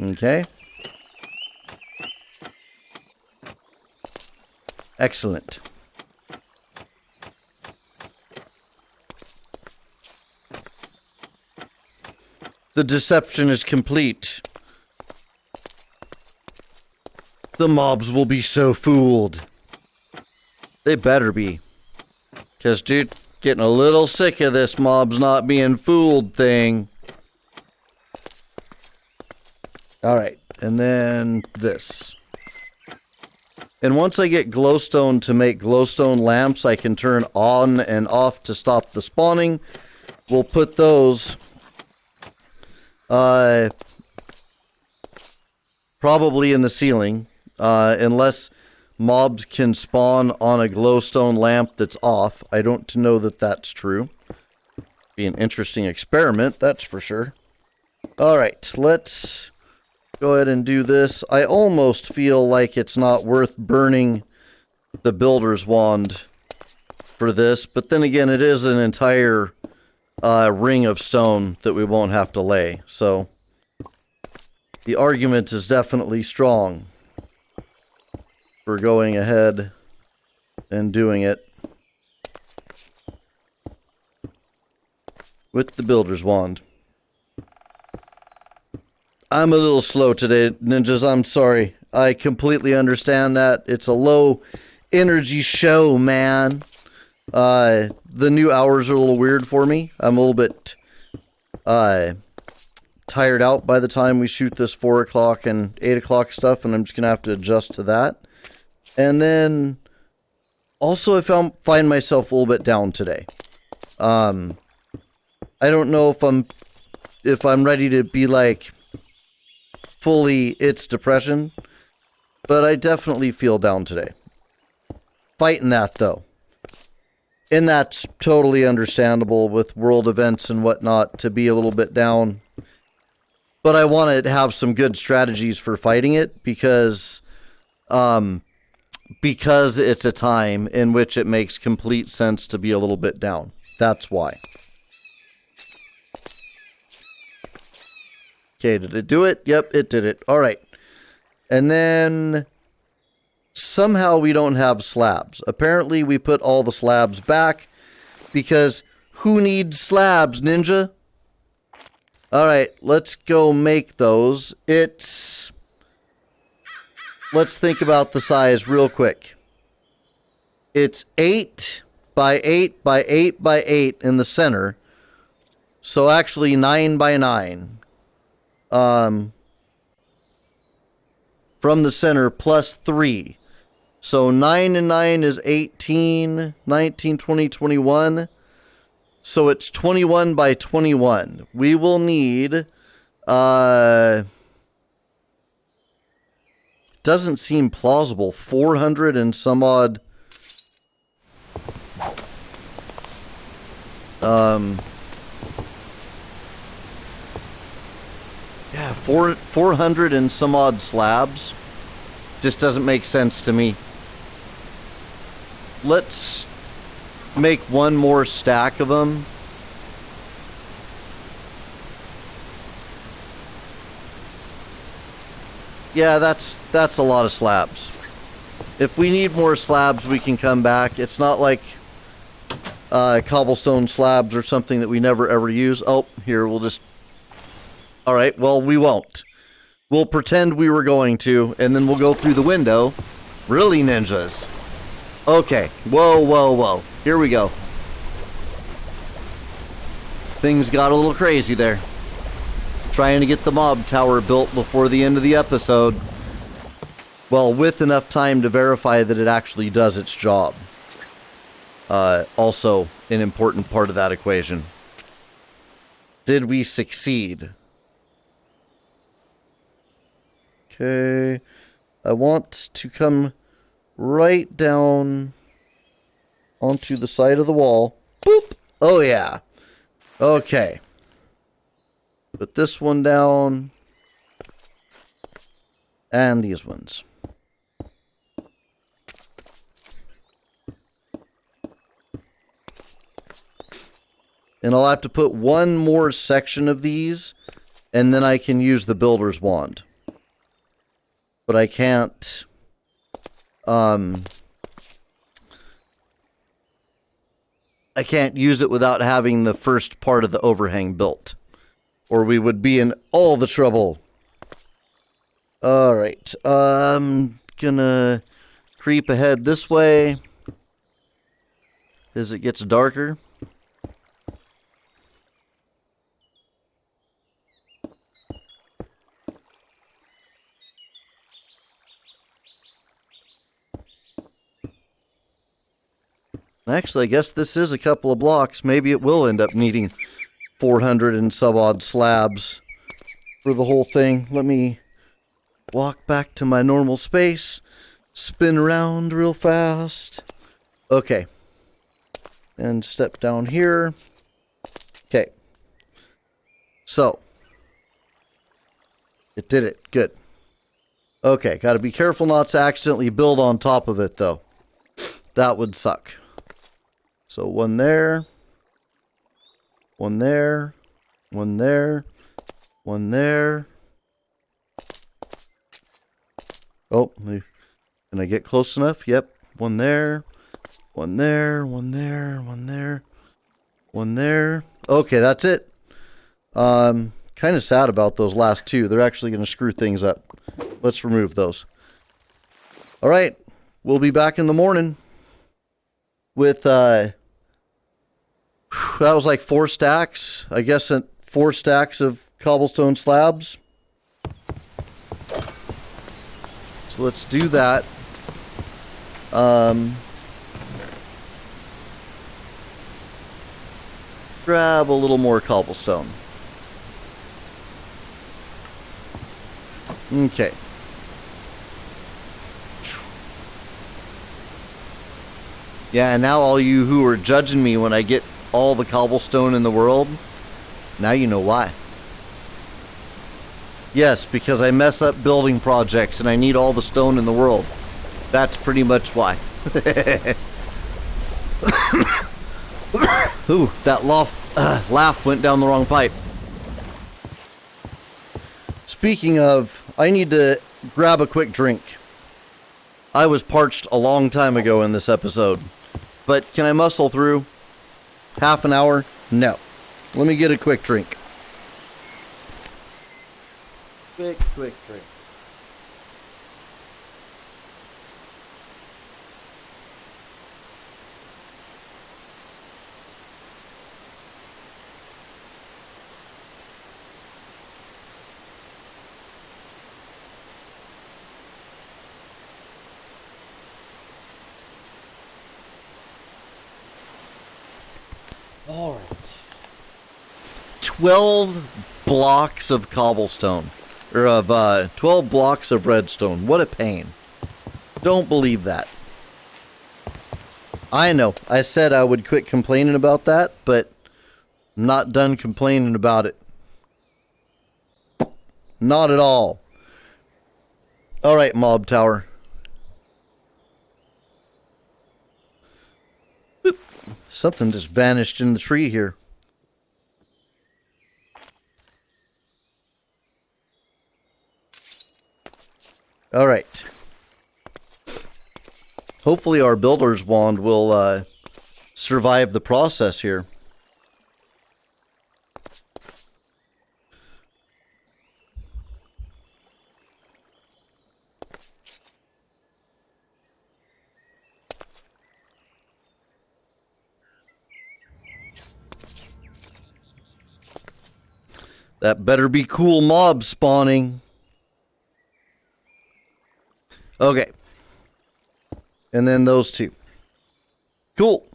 Okay. Excellent. The deception is complete. The mobs will be so fooled. They better be. Because, dude, getting a little sick of this mobs not being fooled thing. Alright, and then this. And once I get glowstone to make glowstone lamps, I can turn on and off to stop the spawning. We'll put those probably in the ceiling, unless mobs can spawn on a glowstone lamp that's off. I don't know that that's true. Be an interesting experiment, that's for sure. Alright, let's go ahead and do this. I almost feel like it's not worth burning the builder's wand for this, but then again, it is an entire ring of stone that we won't have to lay, so the argument is definitely strong for going ahead and doing it with the builder's wand. I'm a little slow today, ninjas. I'm sorry. I completely understand that. It's a low energy show, man. The new hours are a little weird for me. I'm a little bit tired out by the time we shoot this 4 o'clock and 8 o'clock stuff, and I'm just going to have to adjust to that. And then also I find myself a little bit down today. I don't know if I'm ready to be like fully it's depression, but I definitely feel down today. Fighting that though. And that's totally understandable with world events and whatnot to be a little bit down. But I want to have some good strategies for fighting it because it's a time in which it makes complete sense to be a little bit down. That's why. Okay, did it do it? Yep, it did it. All right. And then somehow we don't have slabs. Apparently we put all the slabs back because who needs slabs, ninja? All right, let's go make those. Let's think about the size real quick. It's 8 by 8 by 8 by 8 in the center. So actually 9 by 9. From the center plus 3. So 9 and 9 is 18, 19, 20, 21. So it's 21 by 21. We will need, doesn't seem plausible, 400 and some odd, yeah, 400 and some odd slabs. Just doesn't make sense to me. Let's make one more stack of them. Yeah, that's a lot of slabs. If we need more slabs, we can come back. It's not like cobblestone slabs or something that we never ever use. Oh, here, we'll just... Alright, well, we won't. We'll pretend we were going to, and then we'll go through the window. Really, ninjas? Okay, whoa, whoa, whoa. Here we go. Things got a little crazy there. Trying to get the mob tower built before the end of the episode. Well, with enough time to verify that it actually does its job. Also, an important part of that equation. Did we succeed? Okay. I want to come right down onto the side of the wall. Boop! Oh, yeah. Okay. Put this one down. And these ones. And I'll have to put one more section of these, and then I can use the builder's wand. But I can't, I can't use it without having the first part of the overhang built. Or we would be in all the trouble. Alright, I'm gonna creep ahead this way as it gets darker. Actually, I guess this is a couple of blocks. Maybe it will end up needing 400 and some odd slabs for the whole thing. Let me walk back to my normal space. Spin around real fast. Okay. And step down here. Okay. So. It did it. Good. Okay, gotta be careful not to accidentally build on top of it, though. That would suck. So one there. One there. One there. One there. Oh, can I get close enough? Yep. One there. One there. One there. One there. One there. Okay, that's it. Kind of sad about those last two. They're actually going to screw things up. Let's remove those. All right. We'll be back in the morning with, that was like 4 stacks. I guess 4 stacks of cobblestone slabs. So let's do that. Grab a little more cobblestone. Okay. Yeah, and now all you who are judging me when I get all the cobblestone in the world, now you know why. Yes, because I mess up building projects and I need all the stone in the world. That's pretty much why. Ooh, that laugh went down the wrong pipe. Speaking of, I need to grab a quick drink. I was parched a long time ago in this episode. But can I muscle through? Half an hour? No. Let me get a quick drink. Quick drink. All right. 12 blocks of cobblestone. Or of 12 blocks of redstone. What a pain. Don't believe that. I know. I said I would quit complaining about that, but I'm not done complaining about it. Not at all. Alright, mob tower. Boop. Something just vanished in the tree here. Alright. Hopefully our builder's wand will survive the process here. That better be cool mob spawning. Okay. And then those two. Cool.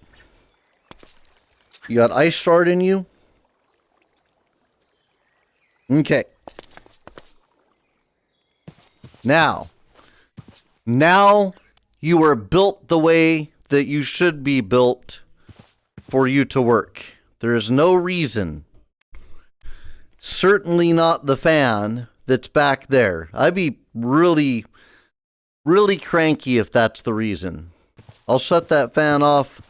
You got ice shard in you? Okay. Now you are built the way that you should be built for you to work. There is no reason, certainly not the fan that's back there. I'd be really cranky if that's the reason. I'll shut that fan off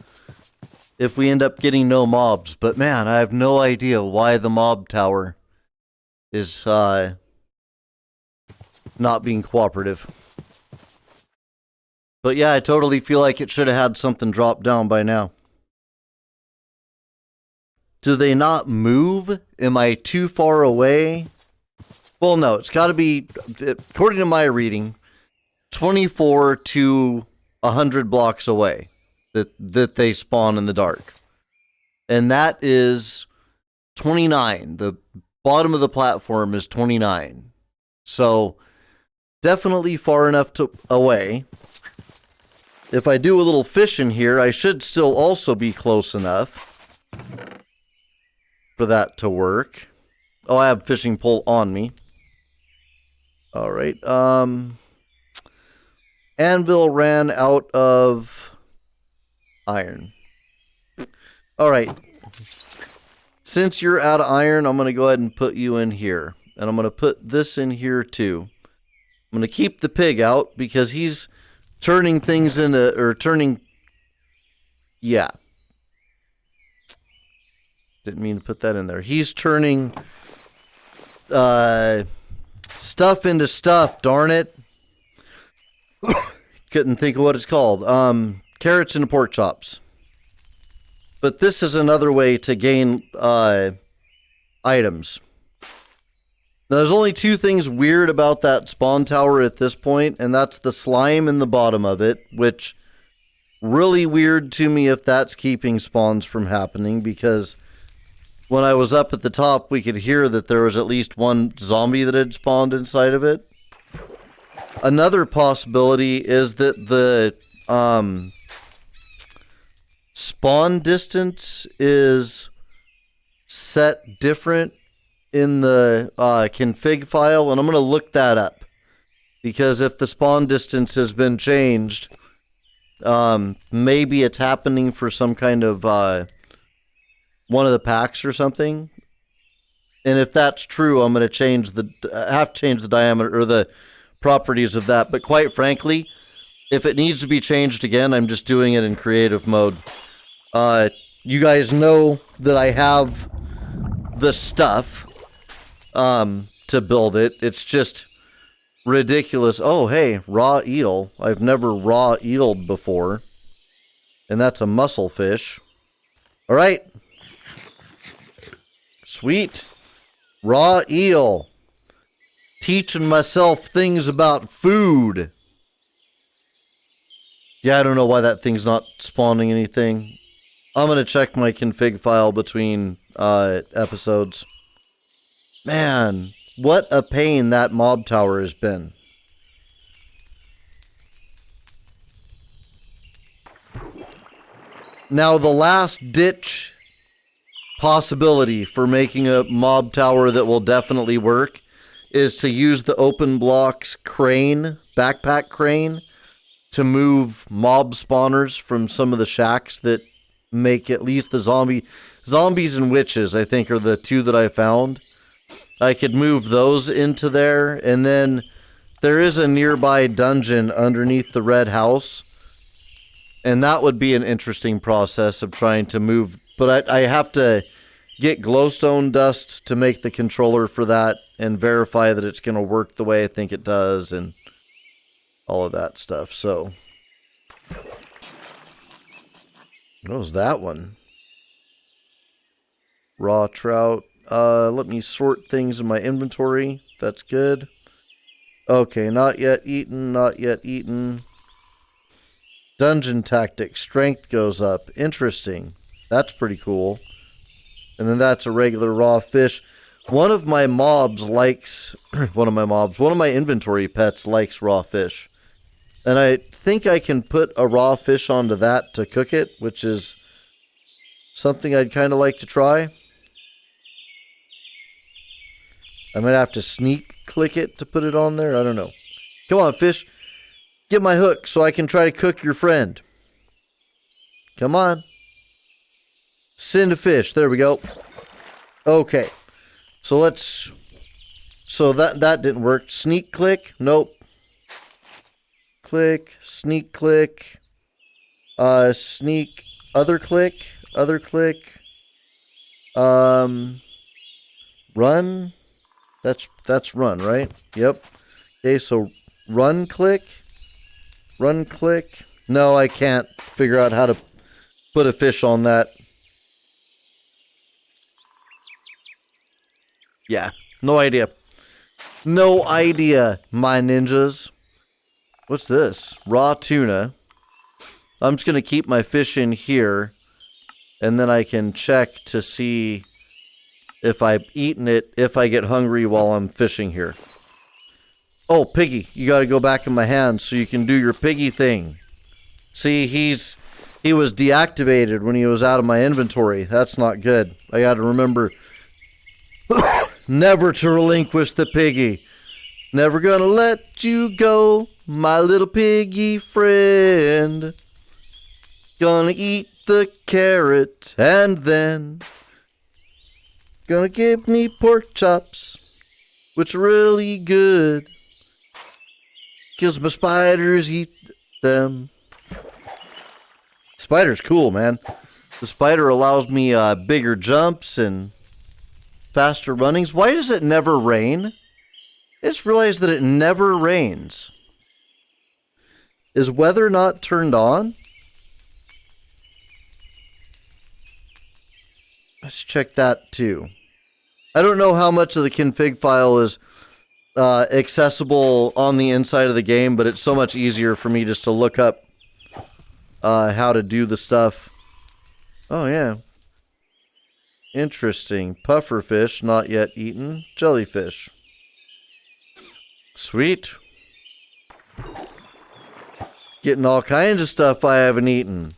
if we end up getting no mobs. But man, I have no idea why the mob tower is not being cooperative. But yeah, I totally feel like it should have had something drop down by now. Do they not move? Am I too far away? Well, no, it's got to be, according to my reading, 24 to 100 blocks away that they spawn in the dark. And that is 29. The bottom of the platform is 29. So definitely far enough away. if I do a little fishing here, I should still also be close enough for that to work. Oh, I have fishing pole on me. All right. Anvil ran out of iron. All right. Since you're out of iron, I'm going to go ahead and put you in here. And I'm going to put this in here too. I'm going to keep the pig out because he's turning things into, or turning, yeah. Didn't mean to put that in there. He's turning stuff into stuff, darn it. Couldn't think of what it's called. Carrots into pork chops. But this is another way to gain items. Now, there's only two things weird about that spawn tower at this point, and that's the slime in the bottom of it, which really weird to me if that's keeping spawns from happening, because when I was up at the top, we could hear that there was at least one zombie that had spawned inside of it. Another possibility is that the spawn distance is set different in the config file, and I'm going to look that up, because if the spawn distance has been changed, maybe it's happening for some kind of one of the packs or something. And if that's true, I'm going to have to change the diameter or the properties of that. But quite frankly, if it needs to be changed again, I'm just doing it in creative mode. You guys know that I have the stuff to build it. It's just ridiculous. Oh, hey, raw eel. I've never raw eeled before. And that's a mussel fish. All right. Sweet. Raw eel. Teaching myself things about food. Yeah, I don't know why that thing's not spawning anything. I'm going to check my config file between episodes. Man, what a pain that mob tower has been. Now, the last ditch possibility for making a mob tower that will definitely work is to use the open blocks crane, backpack crane, to move mob spawners from some of the shacks that make at least the zombies and witches, I think, are the two that I found. I could move those into there, and then there is a nearby dungeon underneath the red house, and that would be an interesting process of trying to move, but I have to get glowstone dust to make the controller for that and verify that it's going to work the way I think it does and all of that stuff. So what was that one? Raw trout. Let me sort things in my inventory. That's good. Okay, not yet eaten, not yet eaten. Dungeon tactics. Strength goes up. Interesting. That's pretty cool. And then that's a regular raw fish. One of my inventory pets likes raw fish. And I think I can put a raw fish onto that to cook it, which is something I'd kind of like to try. I might have to sneak click it to put it on there. I don't know. Come on, fish. Get my hook so I can try to cook your friend. Come on. Send a fish. There we go. Okay. So that didn't work. Sneak click. Nope. Click. Sneak click. Sneak. Other click. Other click. Run. That's run, right? Yep. Okay, so run click. Run click. No, I can't figure out how to put a fish on that. Yeah, no idea. No idea, my ninjas. What's this? Raw tuna. I'm just going to keep my fish in here, and then I can check to see if I've eaten it, if I get hungry while I'm fishing here. Oh, piggy. You got to go back in my hands so you can do your piggy thing. See, he was deactivated when he was out of my inventory. That's not good. I got to remember never to relinquish the piggy. Never gonna let you go, my little piggy friend. Gonna eat the carrot and then gonna give me pork chops, which are really good, 'cause my spiders eat them. Spider's cool, man. The spider allows me bigger jumps and faster runnings. Why does it never rain? I just realized that it never rains. Is weather not turned on? Let's check that too. I don't know how much of the config file is accessible on the inside of the game, but it's so much easier for me just to look up how to do the stuff. Oh, yeah. Interesting. Pufferfish, not yet eaten. Jellyfish. Sweet. Getting all kinds of stuff I haven't eaten.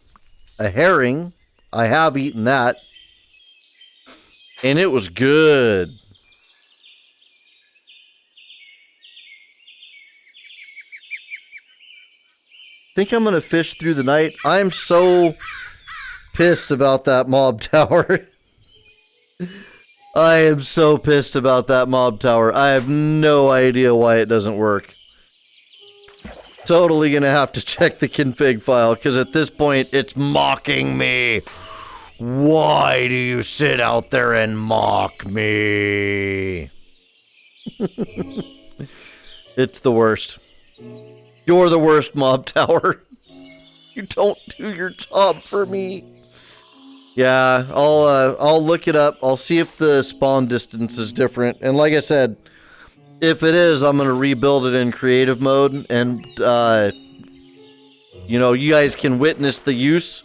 A herring. I have eaten that. And it was good. Think I'm going to fish through the night. I'm so pissed about that mob tower. I am so pissed about that mob tower. I have no idea why it doesn't work. Totally going to have to check the config file, because at this point, it's mocking me. Why do you sit out there and mock me? It's the worst. You're the worst, mob tower. You don't do your job for me. Yeah, I'll look it up. I'll see if the spawn distance is different. And like I said, if it is, I'm going to rebuild it in creative mode. And, you know, you guys can witness the use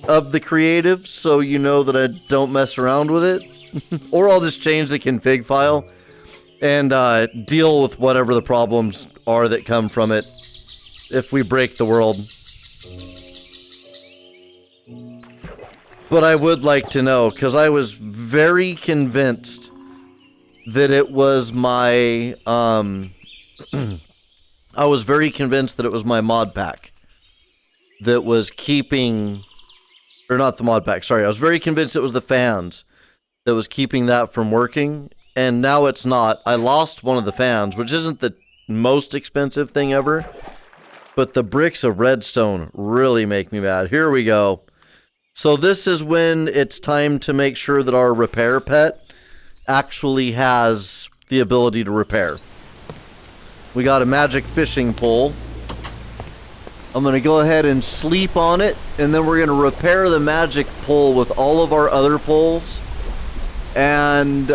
of the creative, so you know that I don't mess around with it. Or I'll just change the config file and deal with whatever the problems are that come from it if we break the world. But I would like to know, because I was very convinced that it was my I was very convinced that it was my mod pack that was keeping, or not the mod pack, sorry, I was very convinced it was the fans that was keeping that from working, and now it's not. I lost one of the fans, which isn't the most expensive thing ever, but the bricks of redstone really make me mad. Here we go. So this is when it's time to make sure that our repair pet actually has the ability to repair. We got a magic fishing pole. I'm going to go ahead and sleep on it, and then we're going to repair the magic pole with all of our other poles. And,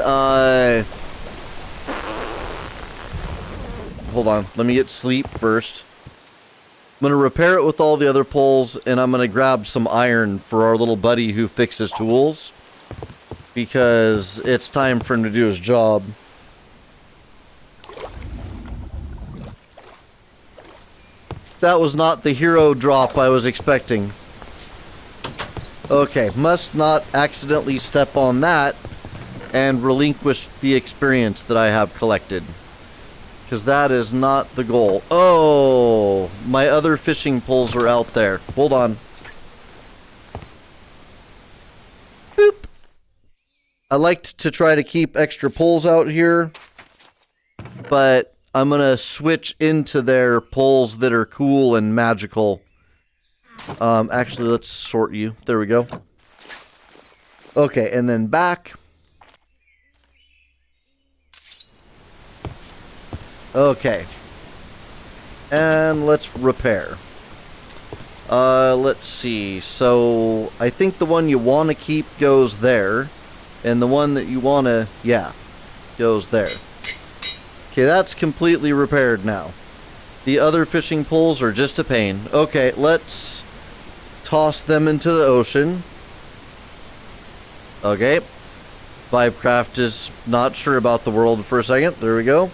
hold on, let me get sleep first. I'm going to repair it with all the other poles, and I'm going to grab some iron for our little buddy who fixes tools, because it's time for him to do his job. That was not the hero drop I was expecting. Okay, must not accidentally step on that and relinquish the experience that I have collected, because that is not the goal. Oh, my other fishing poles are out there. Hold on. Boop. I liked to try to keep extra poles out here, but I'm going to switch into their poles that are cool and magical. Actually, let's sort you. There we go. Okay, and then back. Okay. And let's repair. Let's see. So, I think the one you want to keep goes there. And the one that you want to, yeah, goes there. Okay, that's completely repaired now. The other fishing poles are just a pain. Okay, let's toss them into the ocean. Okay. Vibecraft is not sure about the world for a second. There we go.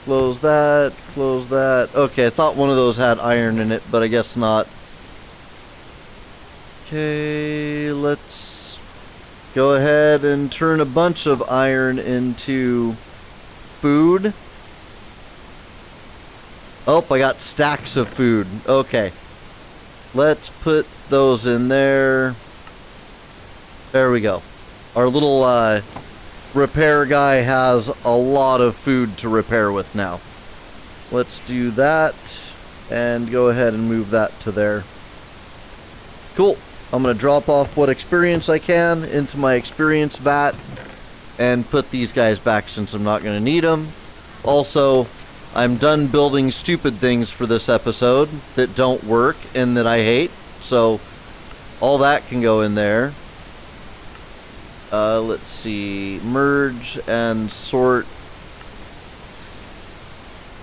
Close that, close that. Okay, I thought one of those had iron in it, but I guess not. Okay, let's go ahead and turn a bunch of iron into food. Oh, I got stacks of food. Okay. Let's put those in there. There we go. Our little repair guy has a lot of food to repair with now. Let's do that and go ahead and move that to there. Cool. I'm going to drop off what experience I can into my experience vat and put these guys back since I'm not going to need them. Also, I'm done building stupid things for this episode that don't work and that I hate. So, all that can go in there. Let's see. Merge and sort.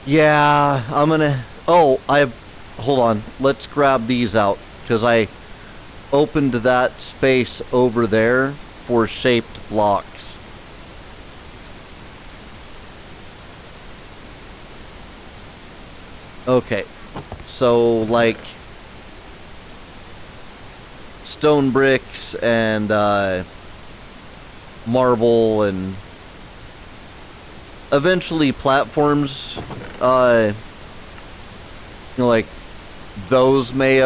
Yeah, I'm gonna... Oh, hold on. Let's grab these out, because I opened that space over there for shaped blocks. Okay, so like stone bricks and marble and eventually platforms, like those may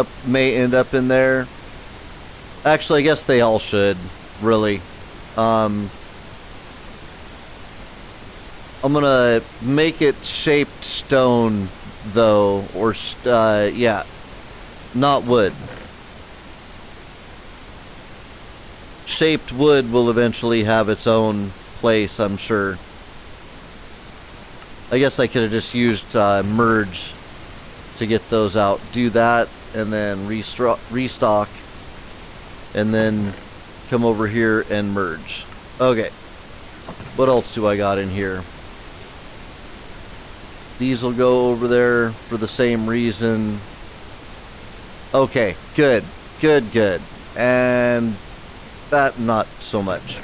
end up in there. Actually, I guess they all should, really. I'm gonna make it shaped stone, though, or, yeah, not wood. Shaped wood will eventually have its own place, I'm sure. I guess I could have just used merge to get those out. Do that, and then restock, and then come over here and merge. Okay. What else do I got in here? These will go over there for the same reason. Okay, good. Good, good. And that, not so much.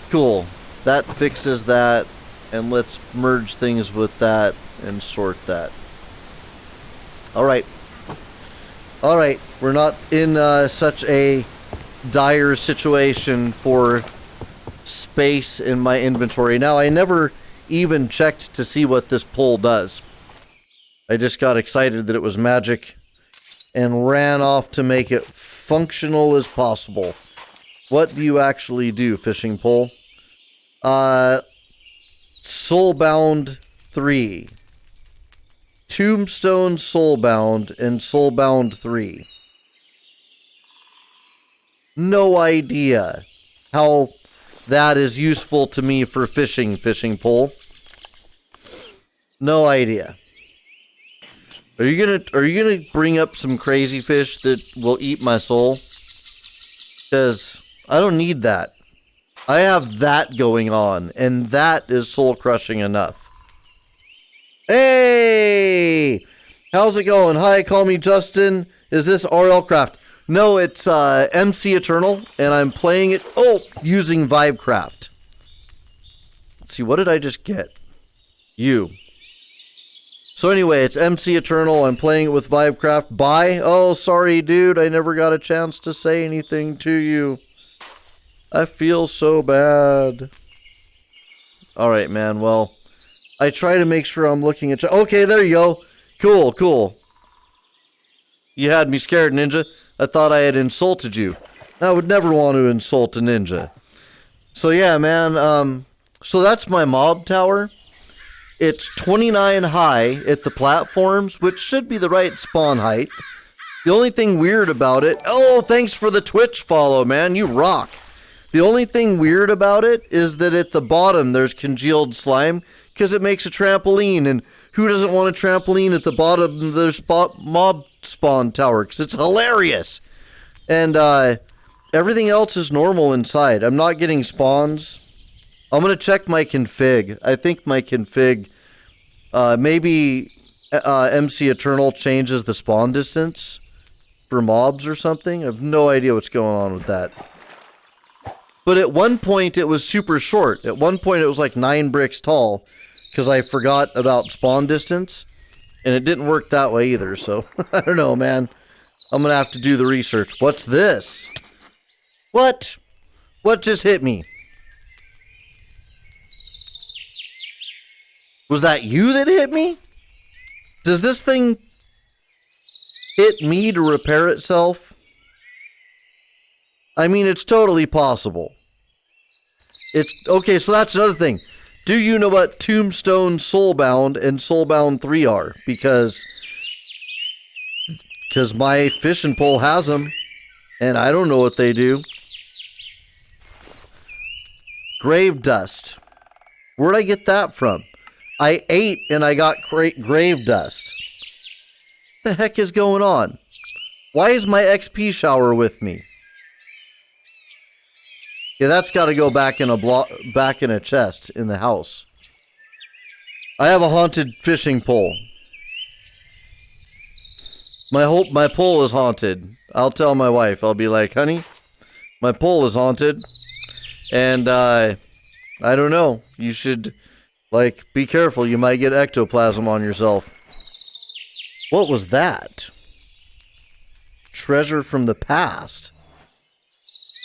Cool. That fixes that. And let's merge things with that and sort that. Alright. Alright. We're not in such a dire situation for space in my inventory. Now, I never even checked to see what this pole does. I just got excited that it was magic and ran off to make it functional as possible. What do you actually do, fishing pole? Soulbound 3. Tombstone Soulbound and Soulbound 3. No idea how that is useful to me for fishing pole. No idea. Are you gonna bring up some crazy fish that will eat my soul? Because I don't need that. I have that going on, and that is soul crushing enough. Hey! How's it going? Hi, call me Justin. Is this RL Craft? No, it's MC Eternal, and I'm playing it, using Vivecraft. Let's see, what did I just get? You. So anyway, it's MC Eternal, I'm playing it with Vivecraft. Bye. Oh, sorry, dude, I never got a chance to say anything to you. I feel so bad. Alright, man, well, I try to make sure I'm looking at you. Okay, there you go. Cool, cool. You had me scared, Ninja. I thought I had insulted you. I would never want to insult a ninja. So yeah, man, so that's my mob tower. It's 29 high at the platforms, which should be the right spawn height. The only thing weird about it... Oh, thanks for the Twitch follow, man. You rock. The only thing weird about it is that at the bottom there's congealed slime, because it makes a trampoline, and who doesn't want a trampoline at the bottom of their mob spawn tower? Because it's hilarious. And everything else is normal inside. I'm not getting spawns. I'm going to check my config. I think my config, maybe MC Eternal changes the spawn distance for mobs or something. I have no idea what's going on with that. But at one point it was super short. At one point it was like 9 bricks tall, because I forgot about spawn distance. And it didn't work that way either, so I don't know, man. I'm gonna have to do the research. What's this? What? What just hit me? Was that you that hit me? Does this thing hit me to repair itself? I mean, it's totally possible. It's okay, so that's another thing. Do you know what Tombstone, Soulbound, and Soulbound 3 are? Because my fishing pole has them, and I don't know what they do. Grave dust. Where'd I get that from? I ate and I got grave dust. What the heck is going on? Why is my XP shower with me? Yeah, that's got to go back in a chest in the house. I have a haunted fishing pole. My pole is haunted. I'll tell my wife. I'll be like, honey, my pole is haunted. And I don't know. You should, be careful. You might get ectoplasm on yourself. What was that? Treasure from the past.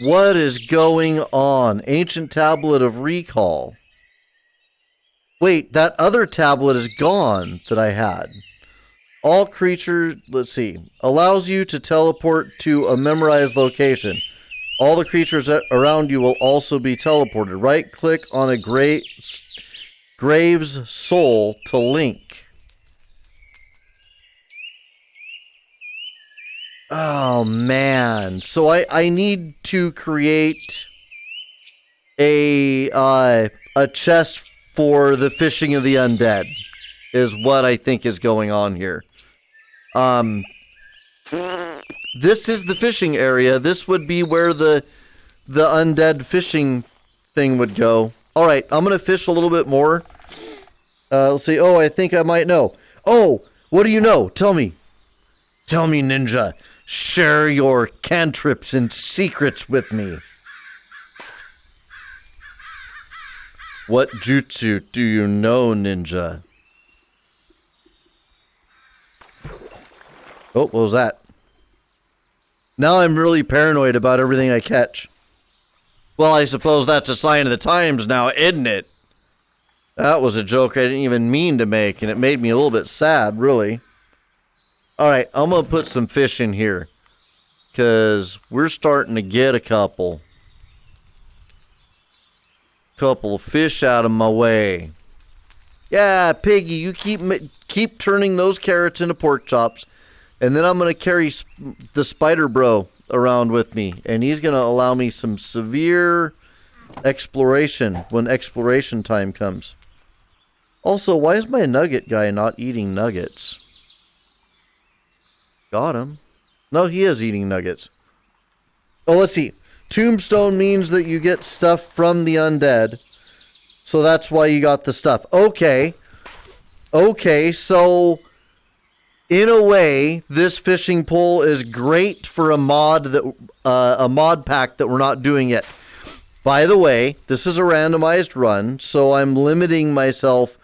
What is going on? Ancient tablet of recall. Wait, that other tablet is gone that I had. All creatures, let's see, allows you to teleport to a memorized location. All the creatures around you will also be teleported. Right-click on a Grave's soul to link. Oh, man. So I need to create a chest for the fishing of the undead is what I think is going on here. This is the fishing area. This would be where the undead fishing thing would go. All right, I'm going to fish a little bit more. Let's see. Oh, I think I might know. Oh, what do you know? Tell me. Tell me, ninja. Share your cantrips and secrets with me. What jutsu do you know, ninja? Oh, what was that? Now I'm really paranoid about everything I catch. Well, I suppose that's a sign of the times now, isn't it? That was a joke I didn't even mean to make, and it made me a little bit sad, really. Alright, I'm going to put some fish in here. Because we're starting to get a couple of fish out of my way. Yeah, Piggy, you keep turning those carrots into pork chops. And then I'm going to carry the spider bro around with me. And he's going to allow me some severe exploration when exploration time comes. Also, why is my nugget guy not eating nuggets? Got him. No, he is eating nuggets. Oh, let's see. Tombstone means that you get stuff from the undead. So that's why you got the stuff. Okay. Okay, so in a way, this fishing pole is great for a mod pack that we're not doing yet. By the way, this is a randomized run, so I'm limiting myself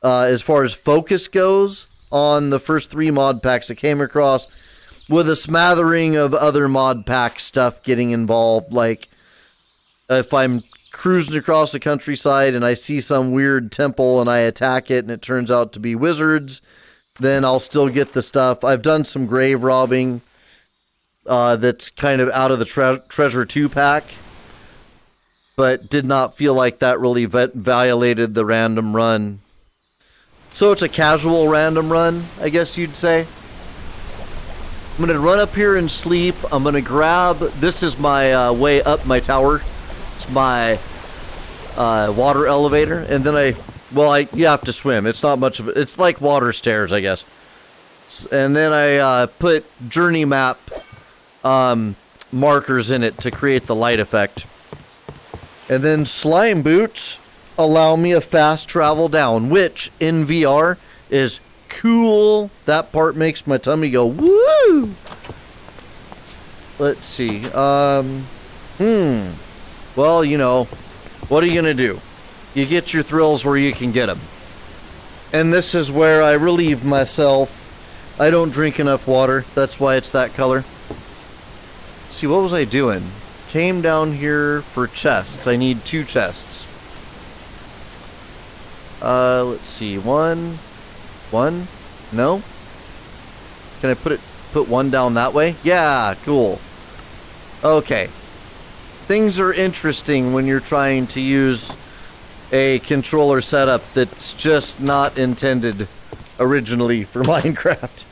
as far as focus goes on the first 3 mod packs I came across, with a smattering of other mod pack stuff getting involved. Like if I'm cruising across the countryside and I see some weird temple and I attack it and it turns out to be wizards, then I'll still get the stuff. I've done some grave robbing that's kind of out of the Treasure 2 pack, but did not feel like that really violated the random run. So it's a casual random run, I guess you'd say. I'm going to run up here and sleep. I'm going to grab... This is my way up my tower. It's my water elevator. And then you have to swim. It's not much of it. It's like water stairs, I guess. And then I put journey map markers in it to create the light effect. And then slime boots allow me a fast travel down, which in VR is cool. That part makes my tummy go woo. Let's see. Well, you know, what are you gonna do? You get your thrills where you can get them. And this is where I relieve myself I don't drink enough water. That's why it's that color. Let's see, what was I doing? Came down here for chests. I need 2 chests. Let's see. One. No? Can I put one down that way? Yeah, cool. Okay. Things are interesting when you're trying to use a controller setup that's just not intended originally for Minecraft.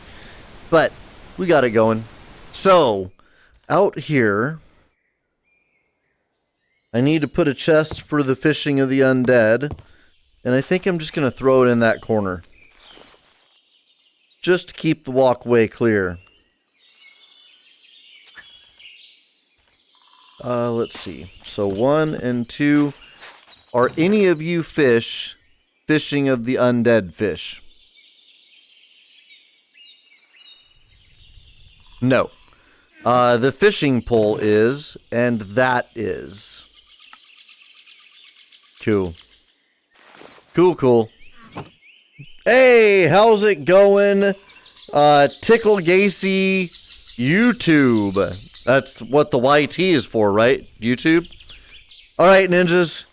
But we got it going. So, out here, I need to put a chest for the fishing of the undead. And I think I'm just going to throw it in that corner. Just to keep the walkway clear. Let's see. So 1 and 2. Are any of you fishing of the undead fish? No. The fishing pole is, and that is. Cool. Cool. Hey, how's it going? Tickle Gacy YouTube. That's what the YT is for, right? YouTube? Alright, ninjas.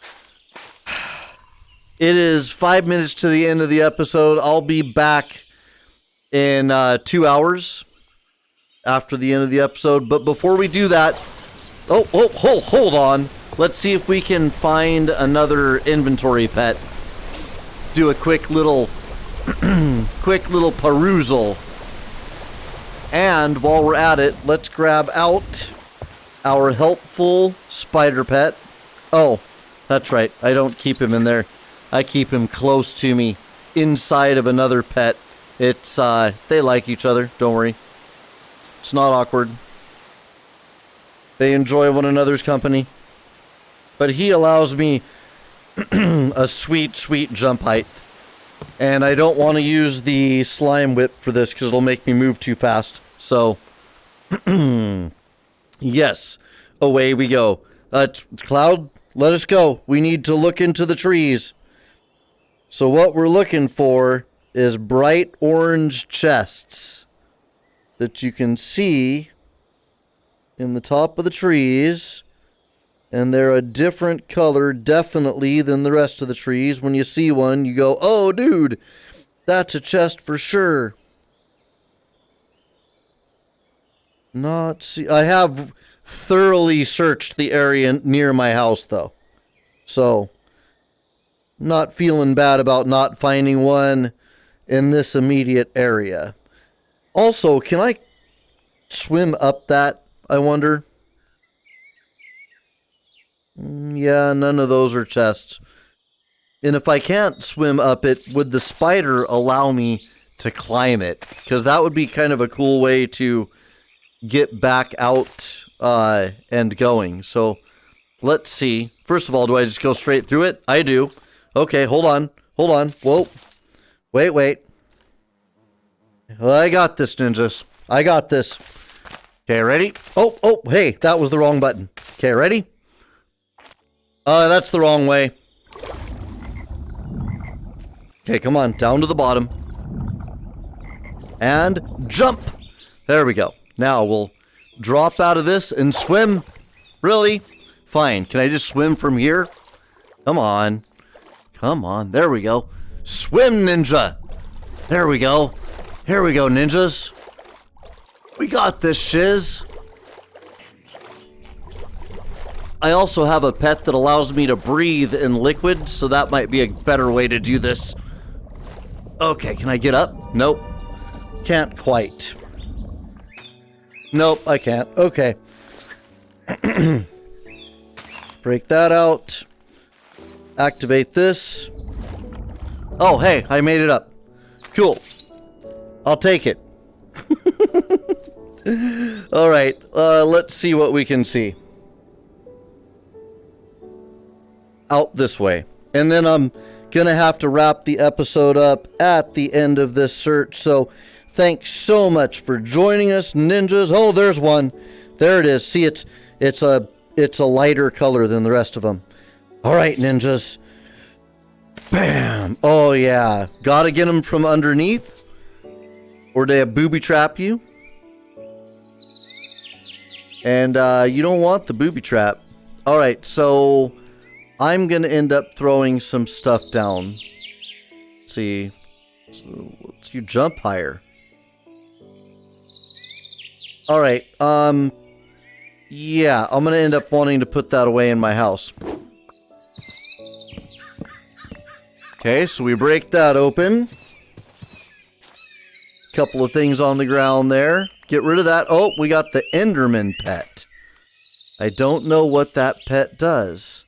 It is 5 minutes to the end of the episode. I'll be back in 2 hours after the end of the episode. But before we do that... hold on. Let's see if we can find another inventory pet. Do a quick little perusal. And while we're at it, let's grab out our helpful spider pet. Oh, that's right. I don't keep him in there. I keep him close to me inside of another pet. It's, they like each other. Don't worry. It's not awkward. They enjoy one another's company. But he allows me a sweet jump height. And I don't want to use the slime whip for this because it'll make me move too fast. So, yes, away we go. Cloud, let us go. We need to look into the trees. So what we're looking for is bright orange chests that you can see in the top of the trees. And they're a different color, definitely, than the rest of the trees. When you see one, you go, oh, dude, that's a chest for sure. I have thoroughly searched the area near my house, though. So, not feeling bad about not finding one in this immediate area. Also, can I swim up that, I wonder? Yeah, none of those are chests. And if I can't swim up it, would the spider allow me to climb it? Because that would be kind of a cool way to get back out and going. So, let's see. First of all, do I just go straight through it? I do. Okay, hold on. Whoa. Wait. Well, I got this, ninjas. I got this. Okay, ready? Oh, hey, that was the wrong button. Okay, ready? That's the wrong way. Okay, come on, down to the bottom. And jump! There we go. Now we'll drop out of this and swim. Really? Fine. Can I just swim from here? Come on. There we go. Swim, ninja! There we go. Here we go, ninjas. We got this, shiz. I also have a pet that allows me to breathe in liquid, so that might be a better way to do this. Okay, can I get up? Nope. Can't quite. Nope, I can't. Okay. Break that out. Activate this. Oh, hey, I made it up. Cool. I'll take it. Alright, let's see what we can see. Out this way. And then I'm gonna have to wrap the episode up at the end of this search. So thanks so much for joining us, ninjas. Oh, there's one. There it is. See, it's a lighter color than the rest of them. All right, ninjas. Bam. Oh yeah, gotta get them from underneath. Or they booby trap you. And you don't want the booby trap. Alright, so I'm going to end up throwing some stuff down. Let's see. So let's you jump higher. Alright, yeah, I'm going to end up wanting to put that away in my house. Okay, so we break that open. Couple of things on the ground there. Get rid of that. Oh, we got the Enderman pet. I don't know what that pet does.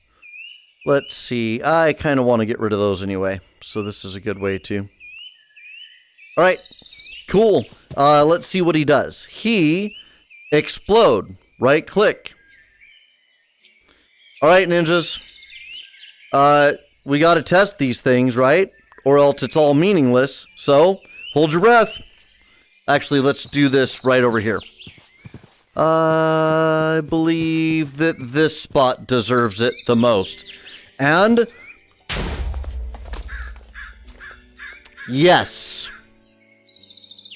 Let's see. I kind of want to get rid of those anyway. So this is a good way to. All right. Cool. Let's see what he does. He explode. Right click. All right, ninjas. We got to test these things, right? Or else it's all meaningless. So hold your breath. Actually, let's do this right over here. I believe that this spot deserves it the most. And yes,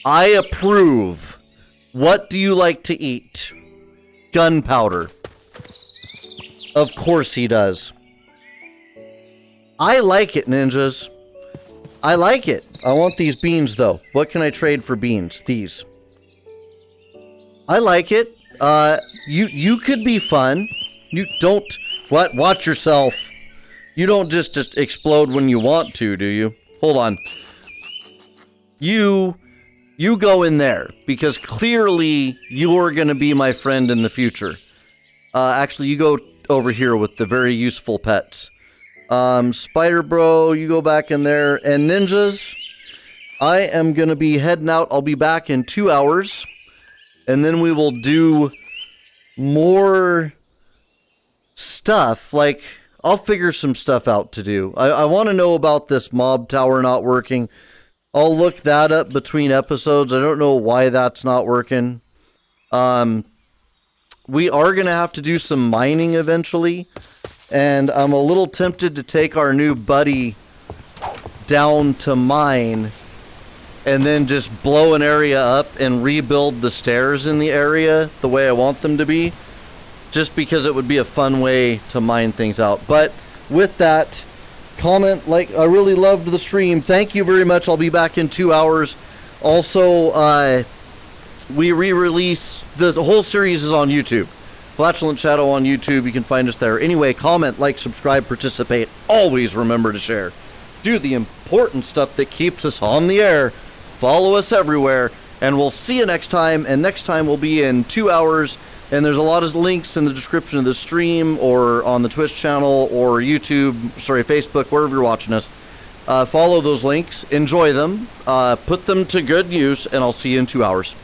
I approve. What do you like to eat? Gunpowder. Of course he does. I like it, ninjas. I like it. I want these beans, though. What can I trade for beans? These. I like it. You could be fun. You don't... What? Watch yourself. You don't just explode when you want to, do you? Hold on. You go in there, because clearly you're going to be my friend in the future. Actually, you go over here with the very useful pets. Spider Bro, you go back in there. And ninjas, I am going to be heading out. I'll be back in 2 hours. And then we will do more stuff. Like, I'll figure some stuff out to do. I want to know about this mob tower not working. I'll look that up between episodes. I don't know why that's not working. We are going to have to do some mining eventually. And I'm a little tempted to take our new buddy down to mine and then just blow an area up and rebuild the stairs in the area the way I want them to be, just because it would be a fun way to mine things out. But with that, comment, like, I really loved the stream. Thank you very much. I'll be back in 2 hours. Also, we re-release, the whole series is on YouTube. Flatulent Shadow on YouTube. You can find us there. Anyway, comment, like, subscribe, participate. Always remember to share. Do the important stuff that keeps us on the air. Follow us everywhere. And we'll see you next time. And next time will be in 2 hours. And there's a lot of links in the description of the stream or on the Twitch channel or YouTube, Facebook, wherever you're watching us. Follow those links. Enjoy them. Put them to good use. And I'll see you in 2 hours.